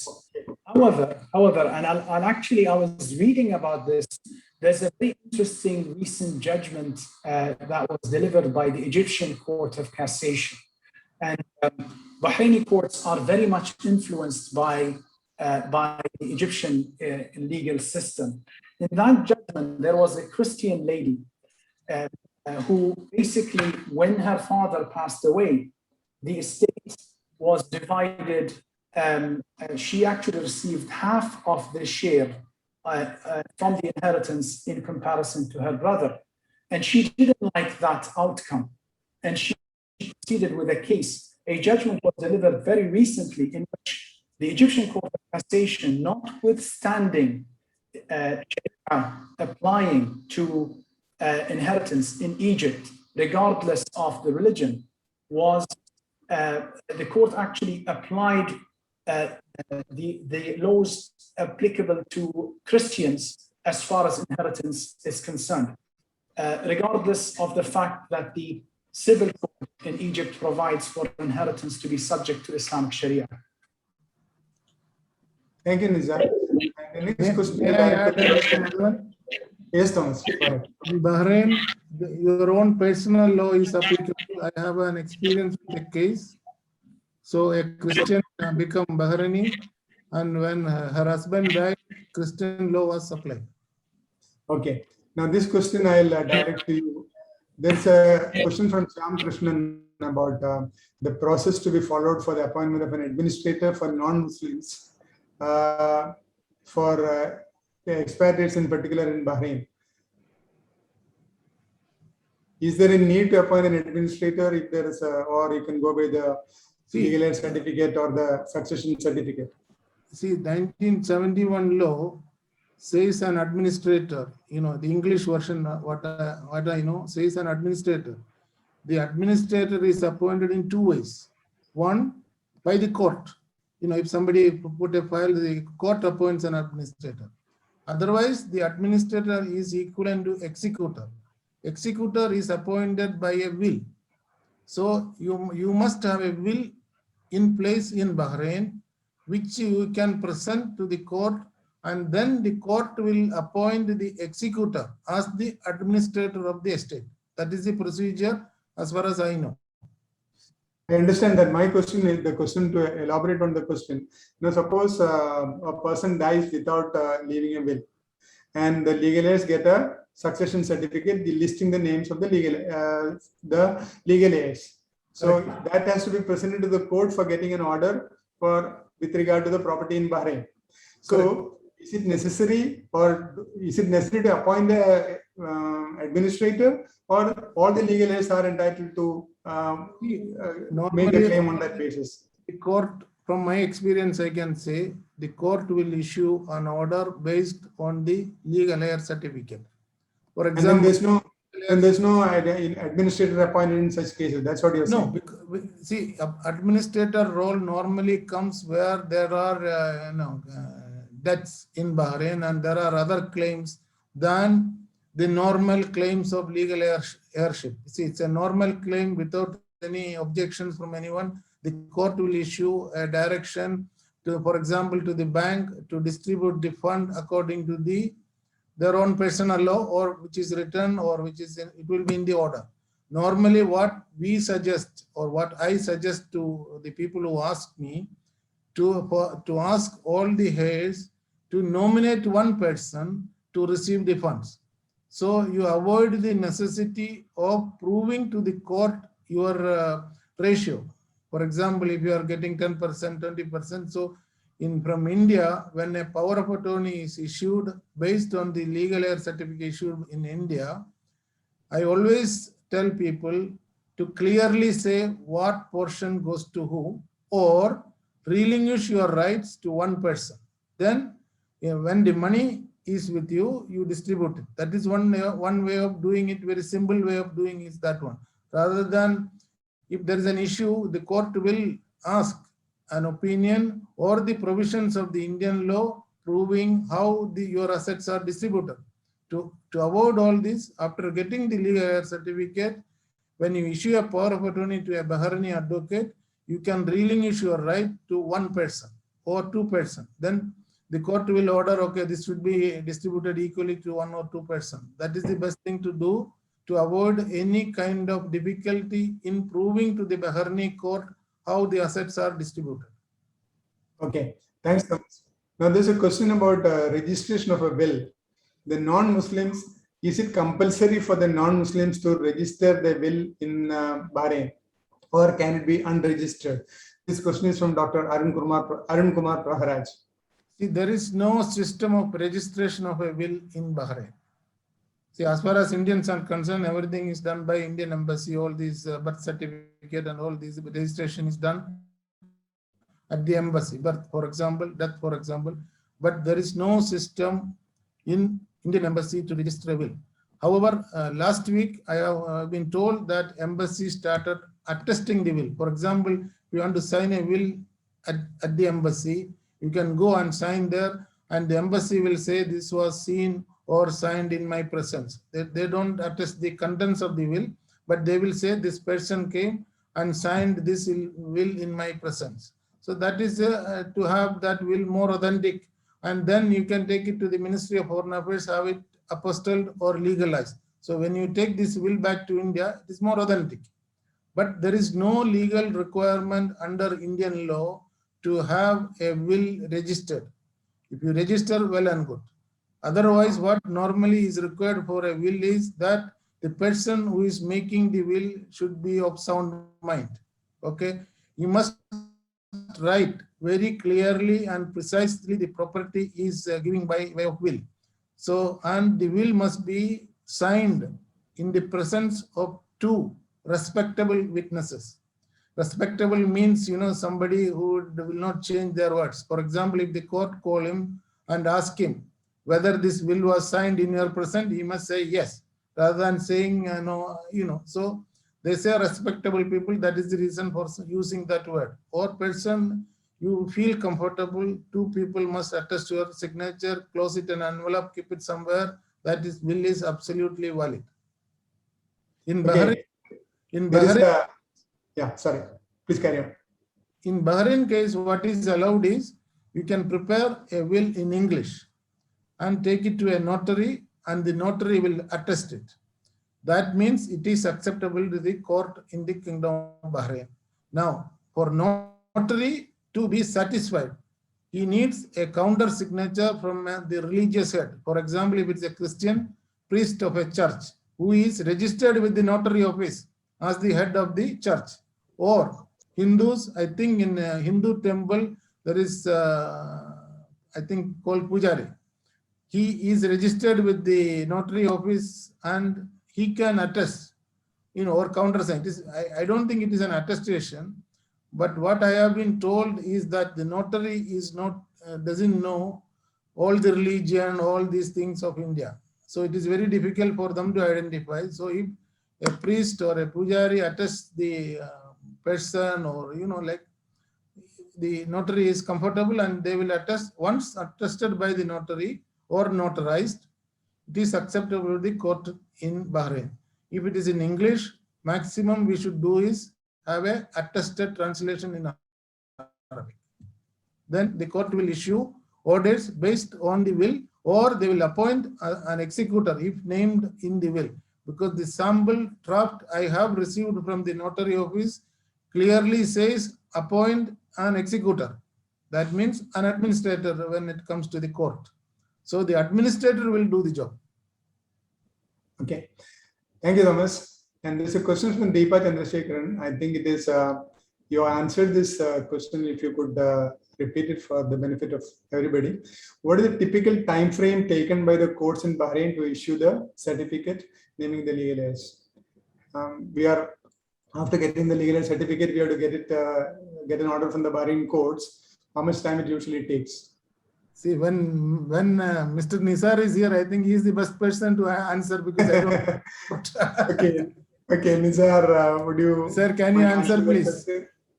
However, and I was reading about this. There's a very interesting recent judgment that was delivered by the Egyptian Court of Cassation. And Bahraini courts are very much influenced by the Egyptian legal system. In that judgment, there was a Christian lady who basically, when her father passed away, the estate was divided. She actually received half of the share from the inheritance in comparison to her brother. And she didn't like that outcome. And she proceeded with a case. A judgment was delivered very recently in which the Egyptian Court of Cassation, notwithstanding applying to inheritance in Egypt, regardless of the religion, was the court actually applied the laws applicable to Christians as far as inheritance is concerned, regardless of the fact that the civil code in Egypt provides for inheritance to be subject to Islamic Sharia. Thank you, Nizar. And the next question. May I add another one? Yes, Thomas. Go ahead. In Bahrain, your own personal law is applicable. I have an experience with a case. So a Christian become Bahraini, and when her husband died, Christian law was applied. Okay. Now this question I'll direct to you. There's a question from Shyam Krishnan about the process to be followed for the appointment of an administrator for non-Muslims, for expatriates in particular in Bahrain. Is there a need to appoint an administrator if there is or you can go by the legal aid certificate or the succession certificate? See, 1971 law says an administrator, the English version, what I know, says an administrator. The administrator is appointed in two ways. One, by the court. If somebody put a file, the court appoints an administrator. Otherwise, the administrator is equivalent to executor. Executor is appointed by a will. So you must have a will in place in Bahrain, which you can present to the court, and then the court will appoint the executor as the administrator of the estate. That is the procedure as far as I know. I understand that. My question is the question to elaborate on the question. Now, suppose a person dies without leaving a will, and the legal heirs get a succession certificate listing the names of the legal heirs. So that has to be presented to the court for getting an order with regard to the property in Bahrain. So is it necessary to appoint the administrator, or all the legal heirs are entitled to make a claim on that basis? The court, from my experience, I can say the court will issue an order based on the legal heir certificate. For example, there's no administrator appointed in such cases. That's what you're saying. No, see, administrator role normally comes where there are debts in Bahrain, and there are other claims than the normal claims of legal heirship. See, it's a normal claim without any objections from anyone. The court will issue a direction to, for example, to the bank to distribute the fund according to their own personal law, or which is written, or which is it will be in the order. Normally, what we suggest, or what I suggest to the people who ask me, to ask all the heirs to nominate one person to receive the funds. So you avoid the necessity of proving to the court your ratio. For example, if you are getting 10%, 20%, so from India, when a power of attorney is issued based on the legal heir certificate issued in India, I always tell people to clearly say what portion goes to who, or relinquish your rights to one person. Then when the money is with you, you distribute it. That is one way of doing it. Very simple way of doing is that one. Rather than, if there is an issue, the court will ask an opinion or the provisions of the Indian law proving how your assets are distributed. To avoid all this, after getting the legal heir certificate, when you issue a power of attorney to a Bahraini advocate, you can relinquish your right to one person or two persons. Then the court will order, okay, this should be distributed equally to one or two persons. That is the best thing to do to avoid any kind of difficulty in proving to the Bahraini court how the assets are distributed. Okay, thanks, Thomas. Now there's a question about registration of a will. The non-Muslims, is it compulsory for the non-Muslims to register their will in Bahrain, or can it be unregistered? This question is from Dr. Arun Kumar Praharaj. See, there is no system of registration of a will in Bahrain. See, as far as Indians are concerned, everything is done by Indian embassy. All these birth certificate and all these registration is done at the embassy. Birth, for example, death, for example. But there is no system in Indian embassy to register a will. However, last week I have been told that embassy started attesting the will. For example, if you want to sign a will at the embassy. You can go and sign there, and the embassy will say this was seen or signed in my presence. They don't attest the contents of the will, but they will say this person came and signed this will in my presence. So that is to have that will more authentic, and then you can take it to the Ministry of Foreign Affairs, have it apostilled or legalized. So when you take this will back to India, it is more authentic. But there is no legal requirement under Indian law to have a will registered. If you register, well and good. Otherwise, what normally is required for a will is that the person who is making the will should be of sound mind. Okay, you must write very clearly and precisely the property is giving by way of will. So, and the will must be signed in the presence of two respectable witnesses. Respectable means, you know, somebody who will not change their words. For example, if the court call him and ask him whether this will was signed in your presence, he must say yes, rather than saying no, you know. So they say respectable people, that is the reason for using that word. Or person you feel comfortable, two people must attest to your signature, close it in an envelope, keep it somewhere, that is will is absolutely valid. In Bahrain, yeah, sorry, please carry on. In Bahrain case, what is allowed is you can prepare a will in English and take it to a notary, and the notary will attest it. That means it is acceptable to the court in the Kingdom of Bahrain. Now, for notary to be satisfied, he needs a counter signature from the religious head. For example, if it's a Christian priest of a church who is registered with the notary office as the head of the church, or Hindus, I think in a Hindu temple, there is, I think, called Pujari. He is registered with the notary office and he can attest, you know, or countersign. I don't think it is an attestation, but what I have been told is that the notary is not, doesn't know all the religion, all these things of India. So it is very difficult for them to identify. So if a priest or a pujari attests the person, or, you know, like, the notary is comfortable and they will attest. Once attested by the notary or notarized, it is acceptable to the court in Bahrain. If it is in English, maximum we should do is have a attested translation in Arabic. Then the court will issue orders based on the will, or they will appoint an executor if named in the will. Because the sample draft I have received from the notary office clearly says appoint an executor. That means an administrator when it comes to the court. So the administrator will do the job. Okay, thank you, Thomas. And there's a question from Deepa Chandrasekharan. I think it is, you answered this question. If you could repeat it for the benefit of everybody. What is the typical time frame taken by the courts in Bahrain to issue the certificate naming the legal heirs? We are, after getting the legal heir certificate, we have to get it, get an order from the Bahrain courts. How much time it usually takes? See, when Mr. Nisar is here, I think he is the best person to answer, because I don't. Okay, Nisar, would you? Sir, can you answer, please?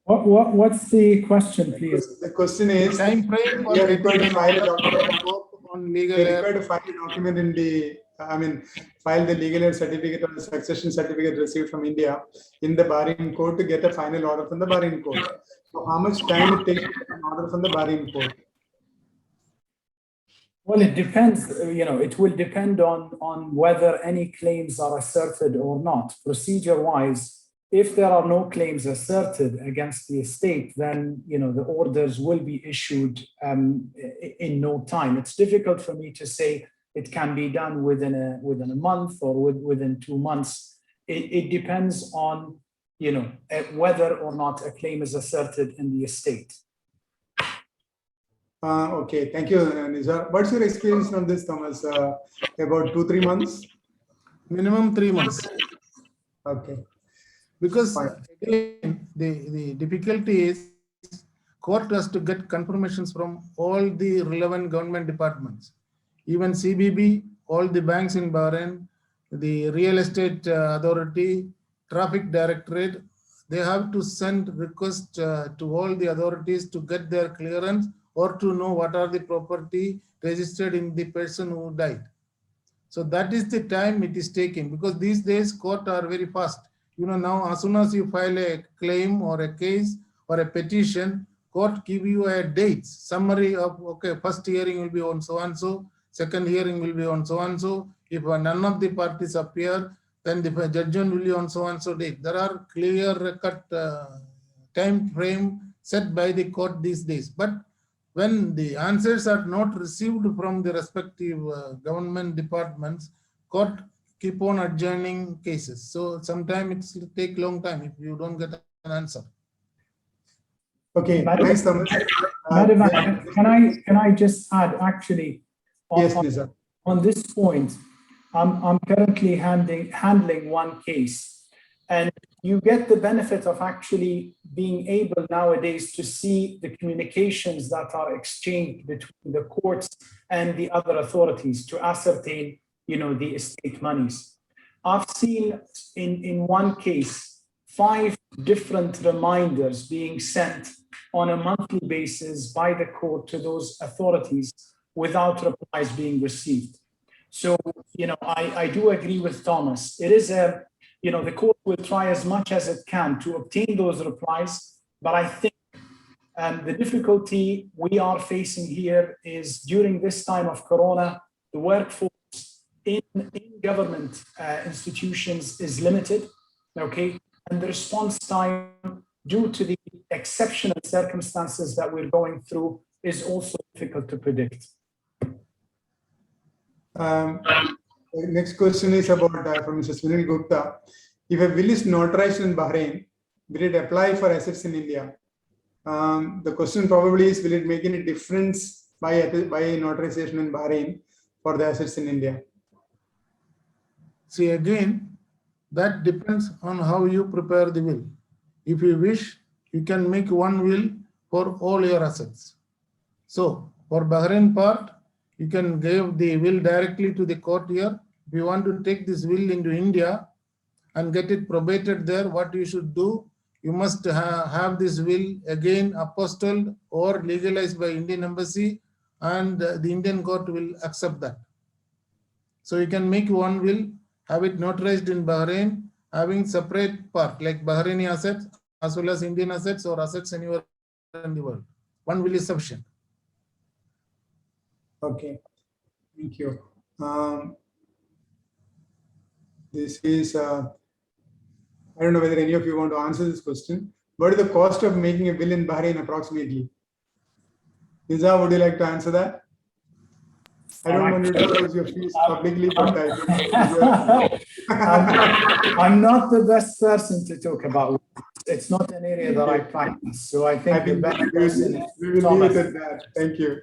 What's the question, please? The question is, time frame. we are required to file a document on legal. We are required to file a document in the, file the legal heir certificate or the succession certificate received from India in the Bahrain court to get a final order from the Bahrain court. So, how much time it takes to get an order from the Bahrain court? Well, it depends, it will depend on whether any claims are asserted or not. Procedure-wise, if there are no claims asserted against the estate, then, the orders will be issued in no time. It's difficult for me to say it can be done within a month or within 2 months. It depends on, whether or not a claim is asserted in the estate. Okay, thank you, Nizar. What's your experience on this, Thomas? About 2-3 months? Minimum 3 months. Okay. Because again, the difficulty is court has to get confirmations from all the relevant government departments, even CBB, all the banks in Bahrain, the real estate authority, traffic directorate, they have to send request to all the authorities to get their clearance or to know what are the property registered in the person who died. So that is the time it is taking, because these days court are very fast. You know, now as soon as you file a claim or a case or a petition, court give you a date, summary of, okay, first hearing will be on so-and-so, second hearing will be on so-and-so. If none of the parties appear, then the judgment will be on so-and-so date. There are clear-cut time frame set by the court these days. But when the answers are not received from the respective government departments, court keep on adjourning cases. So sometimes it will take long time if you don't get an answer. Okay, thanks, Thomas. Madhavan, can I just add, actually, Yes, Nizar. on this point, I'm currently handling one case, and you get the benefit of actually being able nowadays to see the communications that are exchanged between the courts and the other authorities to ascertain, you know, the estate monies. I've seen in one case 5 different reminders being sent on a monthly basis by the court to those authorities without replies being received. So, you know, I do agree with Thomas. It is a, you know, the court will try as much as it can to obtain those replies, but I think the difficulty we are facing here is during this time of Corona, the workforce in government institutions is limited, okay? And the response time due to the exceptional circumstances that we're going through is also difficult to predict. The next question is about from Mr. Sunil Gupta. If a will is notarized in Bahrain, will it apply for assets in India? The question probably is, will it make any difference by notarization in Bahrain for the assets in India? See, again, that depends on how you prepare the will. If you wish, you can make one will for all your assets. So for Bahrain part, you can give the will directly to the court here. If you want to take this will into India and get it probated there, what you should do, you must have this will again apostilled or legalized by Indian Embassy, and the Indian court will accept that. So you can make one will, have it notarized in Bahrain, having separate part like Bahraini assets as well as Indian assets or assets anywhere in the world. One will is sufficient. Okay, thank you. This is, I don't know whether any of you want to answer this question. What is the cost of making a will in Bahrain approximately? Nizar, would you like to answer that? I don't want you to disclose your fees publicly, but I'm not the best person to talk about. It's not an area that I practice. So I think the best person is we will Thomas. leave it at that. Thank you.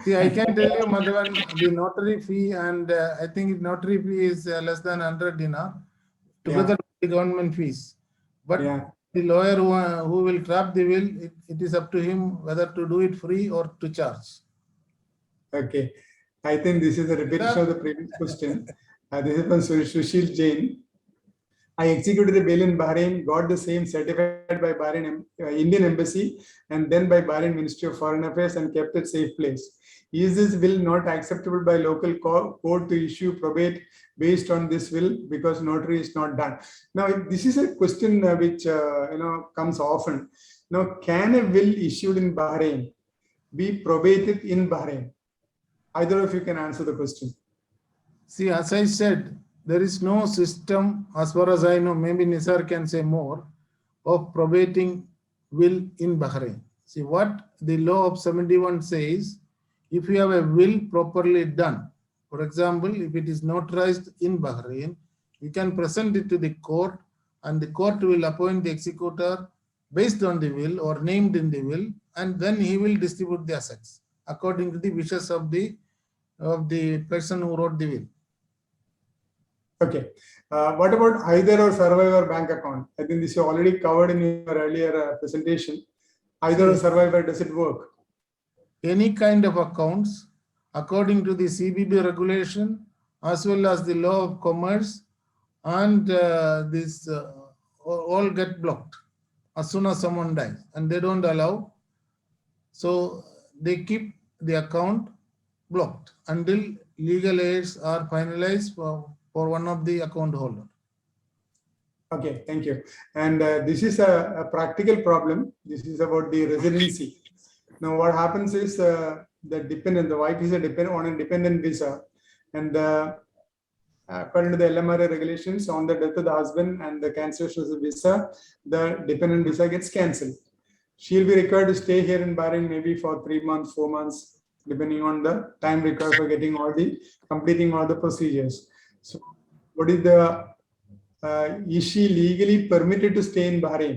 See, I can tell you, Madhavan, the notary fee, and I think notary fee is less than 100 dinar, together with the government fees. But the lawyer who will draft the will, it is up to him whether to do it free or to charge. Okay. I think this is a repetition of the previous question. This is from Sushil Jain. I executed a bail in Bahrain, got the same certified by Bahrain Indian Embassy and then by Bahrain Ministry of Foreign Affairs and kept it safe place. Is this will not acceptable by local court to issue probate based on this will because notary is not done? Now, this is a question which comes often. Now, can a will issued in Bahrain be probated in Bahrain? Either of you can answer the question. See, as I said, there is no system, as far as I know, maybe Nisar can say more, of probating will in Bahrain. See, what the law of 71 says, if you have a will properly done, for example, if it is notarized in Bahrain, you can present it to the court and the court will appoint the executor based on the will or named in the will, and then he will distribute the assets according to the wishes of the person who wrote the will. Okay. What about either or survivor bank account? I think this you already covered in your earlier presentation. Either or survivor, does it work? Any kind of accounts, according to the CBB regulation, as well as the law of commerce, and this all get blocked. as soon as someone dies, and they don't allow. So they keep the account blocked until legal aids are finalized for one of the account holder. Okay, thank you. And this is a practical problem. This is about the residency. Now, what happens is the wife is on a dependent visa, and according to the LMRA regulations, on the death of the husband and the cancellation of the visa, the dependent visa gets cancelled. She'll be required to stay here in Bahrain maybe for 3 months, 4 months, depending on the time required for completing all the procedures. So, what is is she legally permitted to stay in Bahrain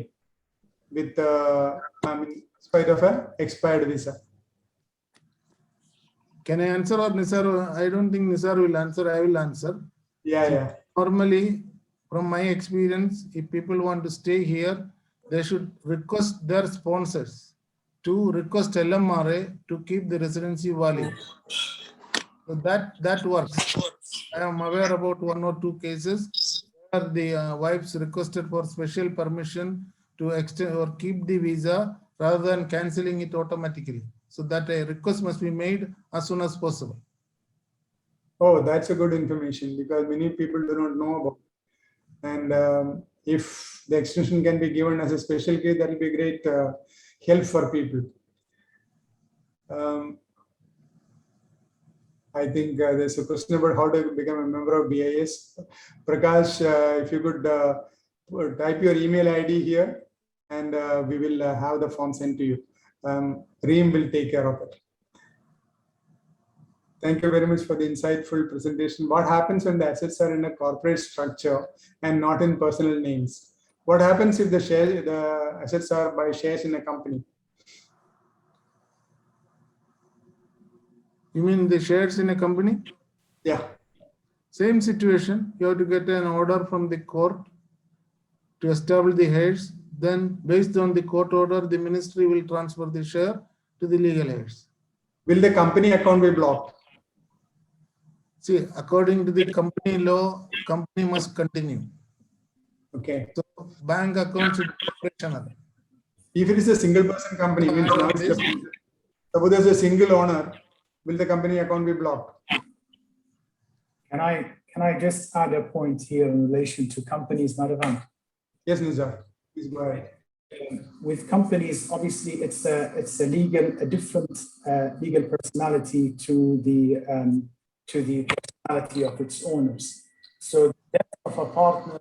with, in spite of an expired visa? Can I answer, or Nisar? I don't think Nisar will answer. I will answer. Yeah. Normally, from my experience, if people want to stay here, they should request their sponsors to request LMRA to keep the residency valid. So that works. I am aware about 1 or 2 cases where the wives requested for special permission to extend or keep the visa rather than cancelling it automatically. So that a request must be made as soon as possible. Oh, that's a good information, because many people do not know about it. And if the extension can be given as a special case, that will be great help for people. I think there's a question about how to become a member of BIS. Prakash, if you could type your email ID here, and we will have the form sent to you. Reem will take care of it. Thank you very much for the insightful presentation. What happens when the assets are in a corporate structure and not in personal names? What happens if the assets are by shares in a company? You mean the shares in a company? Yeah. Same situation. You have to get an order from the court to establish the heirs. Then, based on the court order, the ministry will transfer the share to the legal heirs. Will the company account be blocked? See, according to the company law, company must continue. Okay. So, bank account should be operational. If it is a single person company, means now suppose there's a single owner, will the company account be blocked? Can I just add a point here in relation to companies, Madhavan? Yes, Nizar. Please go ahead. With companies, obviously, it's a different legal personality to the personality of its owners. So the death of a partner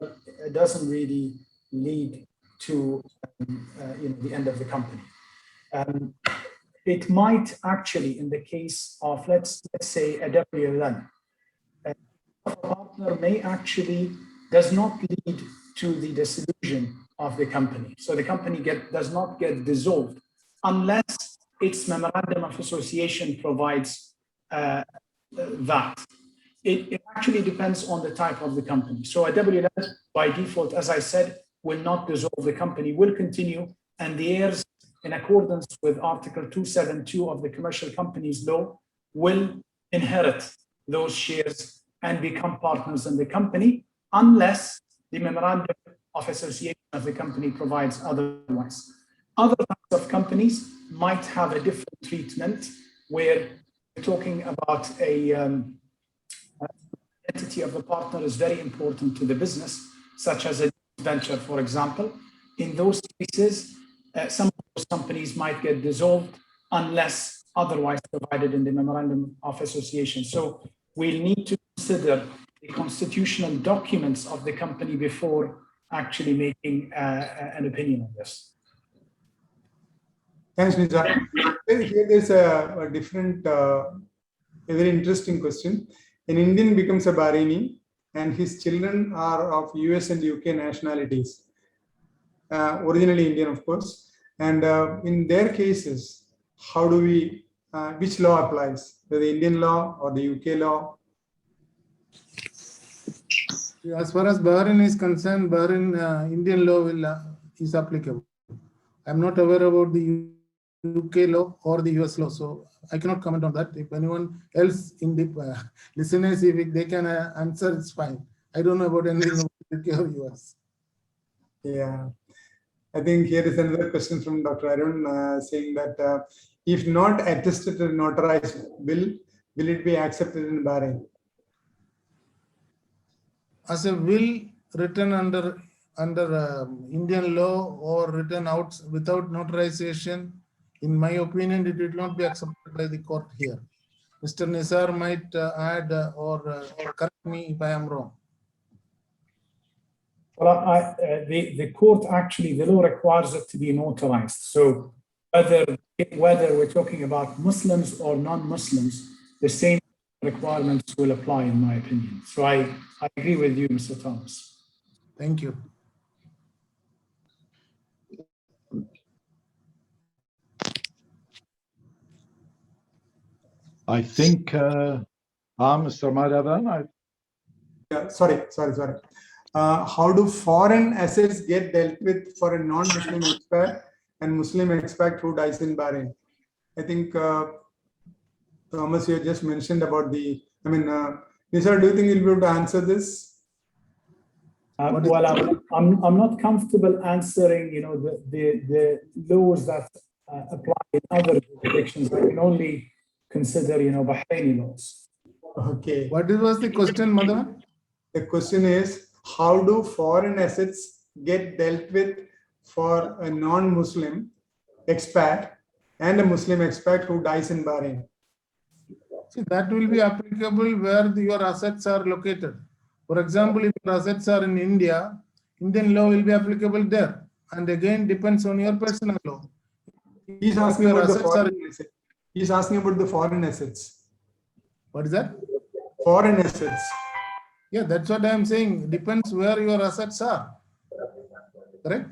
doesn't really lead to the end of the company. It might actually, in the case of let's say a WLN, a partner may actually does not lead to the dissolution of the company. So the company does not get dissolved unless its memorandum of association provides that. It actually depends on the type of the company. So a WLN by default, as I said, will not dissolve. The company will continue, and the heirs, in accordance with Article 272 of the Commercial Companies Law, will inherit those shares and become partners in the company unless the memorandum of association of the company provides otherwise. Other types of companies might have a different treatment, where we're talking about a entity of the partner is very important to the business, such as a venture, for example. In those cases, some of those companies might get dissolved unless otherwise provided in the memorandum of association. So we'll need to consider the constitutional documents of the company before actually making an opinion on this. Thanks, Nizar. Here there's a different, a very interesting question. An Indian becomes a Bahraini and his children are of US and UK nationalities, originally Indian, of course. And in their cases, how do we, which law applies? The Indian law or the UK law? As far as Bahrain is concerned, Bahrain Indian law is applicable. I'm not aware about the UK law or the US law, so I cannot comment on that. If anyone else in the listeners, if they can answer, it's fine. I don't know about anything about UK or US. Yeah. I think here is another question from Dr. Arun saying that if not attested and notarized, will it be accepted in Bahrain? As a will written under Indian law or written out without notarization, in my opinion, it will not be accepted by the court here. Mr. Nisar might add or correct me if I am wrong. Well, the court actually, the law requires it to be notarized. So whether we're talking about Muslims or non-Muslims, the same requirements will apply, in my opinion. So I agree with you, Mr. Thomas. Thank you. I think, Mr. Madhavan, Yeah, sorry. How do foreign assets get dealt with for a non-Muslim expat and Muslim expat who dies in Bahrain? I think, Thomas, you just mentioned about Nisar, do you think you'll be able to answer this? Well, I'm not comfortable answering, the laws that apply in other jurisdictions. I can only consider, Bahraini laws. Okay. What was the question, Madhavan? The question is, how do foreign assets get dealt with for a non-Muslim expat and a Muslim expat who dies in Bahrain? See, that will be applicable where your assets are located. For example, if your assets are in India, Indian law will be applicable there. And again, depends on your personal law. He's asking about the foreign assets. He's asking about the foreign assets. What is that? Foreign assets. Yeah, that's what I am saying. Depends where your assets are. Correct?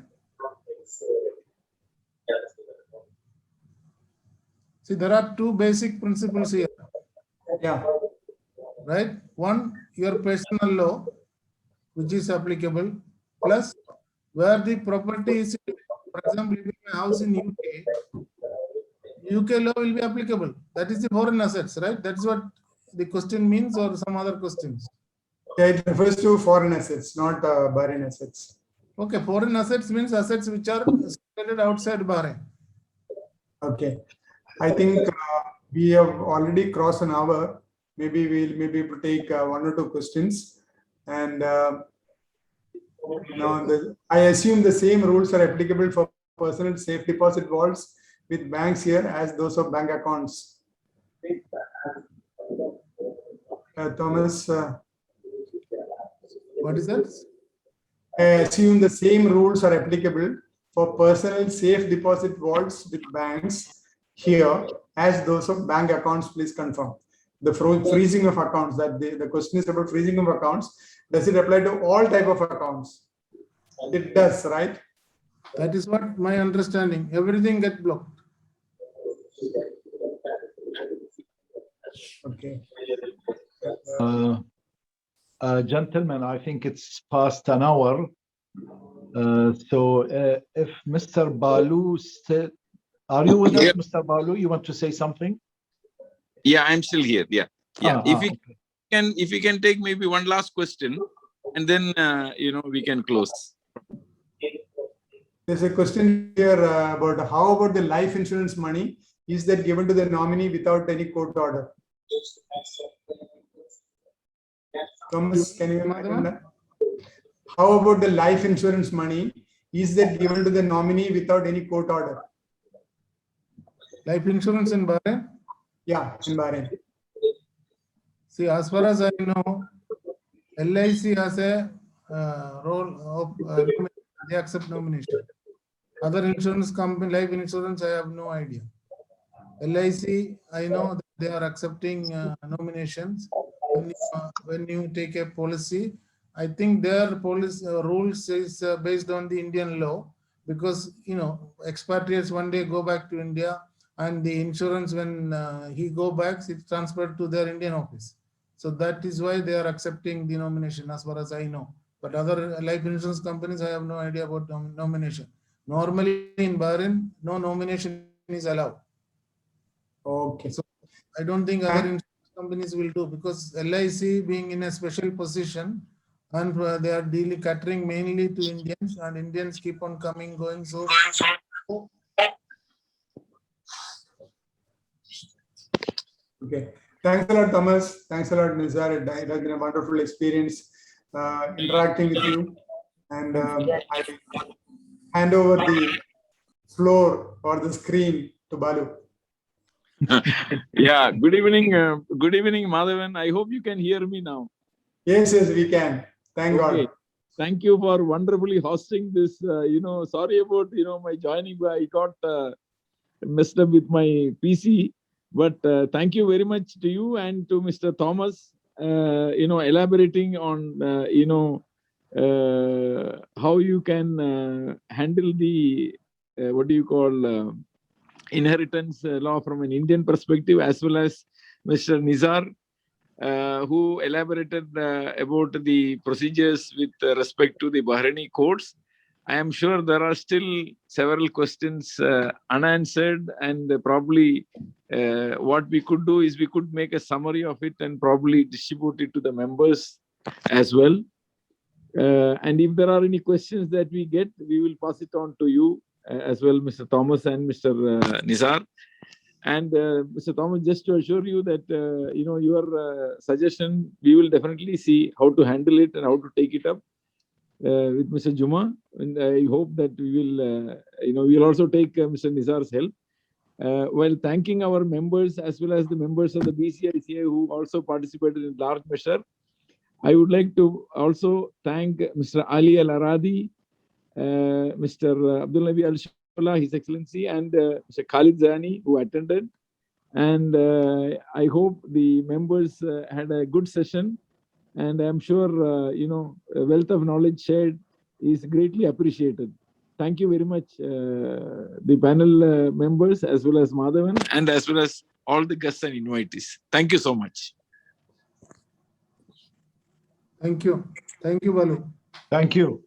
See, there are two basic principles here. Yeah. Right? One, your personal law, which is applicable, plus where the property is. For example, if you have a house in UK law will be applicable. That is the foreign assets, right? That's what the question means, or some other questions. Yeah, it refers to foreign assets, not Bahrain assets. Okay, foreign assets means assets which are situated outside Bahrain. Okay. I think we have already crossed an hour. Maybe we'll be able to take one or two questions. And now I assume the same rules are applicable for personal safe deposit vaults with banks here as those of bank accounts. Thomas. What is that? I assume the same rules are applicable for personal safe deposit vaults with banks here as those of bank accounts. Please confirm. The freezing of accounts, that the question is about freezing of accounts. Does it apply to all type of accounts? It does, right? That is what my understanding. Everything gets blocked. Okay. Gentlemen, I think it's past an hour. So if Mr. Balu still, are you with us, Mr. Balu? You want to say something? Yeah, I'm still here. Yeah. If we can take maybe one last question, and then we can close. There's a question here about how about the life insurance money? Is that given to the nominee without any court order? Thomas, can you imagine that? How about the life insurance money? Is that given to the nominee without any court order? Life insurance in Bahrain? Yeah, in Bahrain. See, as far as I know, LIC has a role of they accept nomination. Other insurance company, life insurance, I have no idea. LIC, I know that they are accepting nominations. When you take a policy, I think their policy rules is based on the Indian law, because expatriates one day go back to India, and the insurance, when he go back, it's transferred to their Indian office. So that is why they are accepting the nomination, as far as I know. But other life insurance companies, I have no idea about nomination. Normally in Bahrain, no nomination is allowed. Okay. So I don't think other insurance companies will do, because LIC being in a special position, and they are catering mainly to Indians, and Indians keep on coming, going. So okay. Thanks a lot, Thomas. Thanks a lot, Nizar. It has been a wonderful experience interacting with you. And I hand over the floor or the screen to Balu. Yeah, good evening, Madhavan. I hope you can hear me now. Yes, we can. Thank God. Thank you for wonderfully hosting this. Sorry about my joining. I got messed up with my PC, but thank you very much to you and to Mr. Thomas. Elaborating on how you can handle the inheritance law from an Indian perspective, as well as Mr. Nizar, who elaborated about the procedures with respect to the Bahraini courts. I am sure there are still several questions unanswered, and probably what we could do is we could make a summary of it and probably distribute it to the members as well. And if there are any questions that we get, we will pass it on to you as well, Mr. Thomas and Mr. Nizar. And Mr. Thomas, just to assure you that your suggestion, we will definitely see how to handle it and how to take it up with Mr. Juma. And I hope that we will, we'll also take Mr. Nizar's help. While thanking our members as well as the members of the BCICA who also participated in large measure, I would like to also thank Mr. Ali Al-Aradi, Mr. Abdul Nabi Al-Shullah, His Excellency, and Mr. Khalid Zani, who attended. And I hope the members had a good session. And I'm sure, a wealth of knowledge shared is greatly appreciated. Thank you very much, the panel members, as well as Madhavan, and as well as all the guests and invitees. Thank you so much. thank you. Thank you, Balu. Thank you.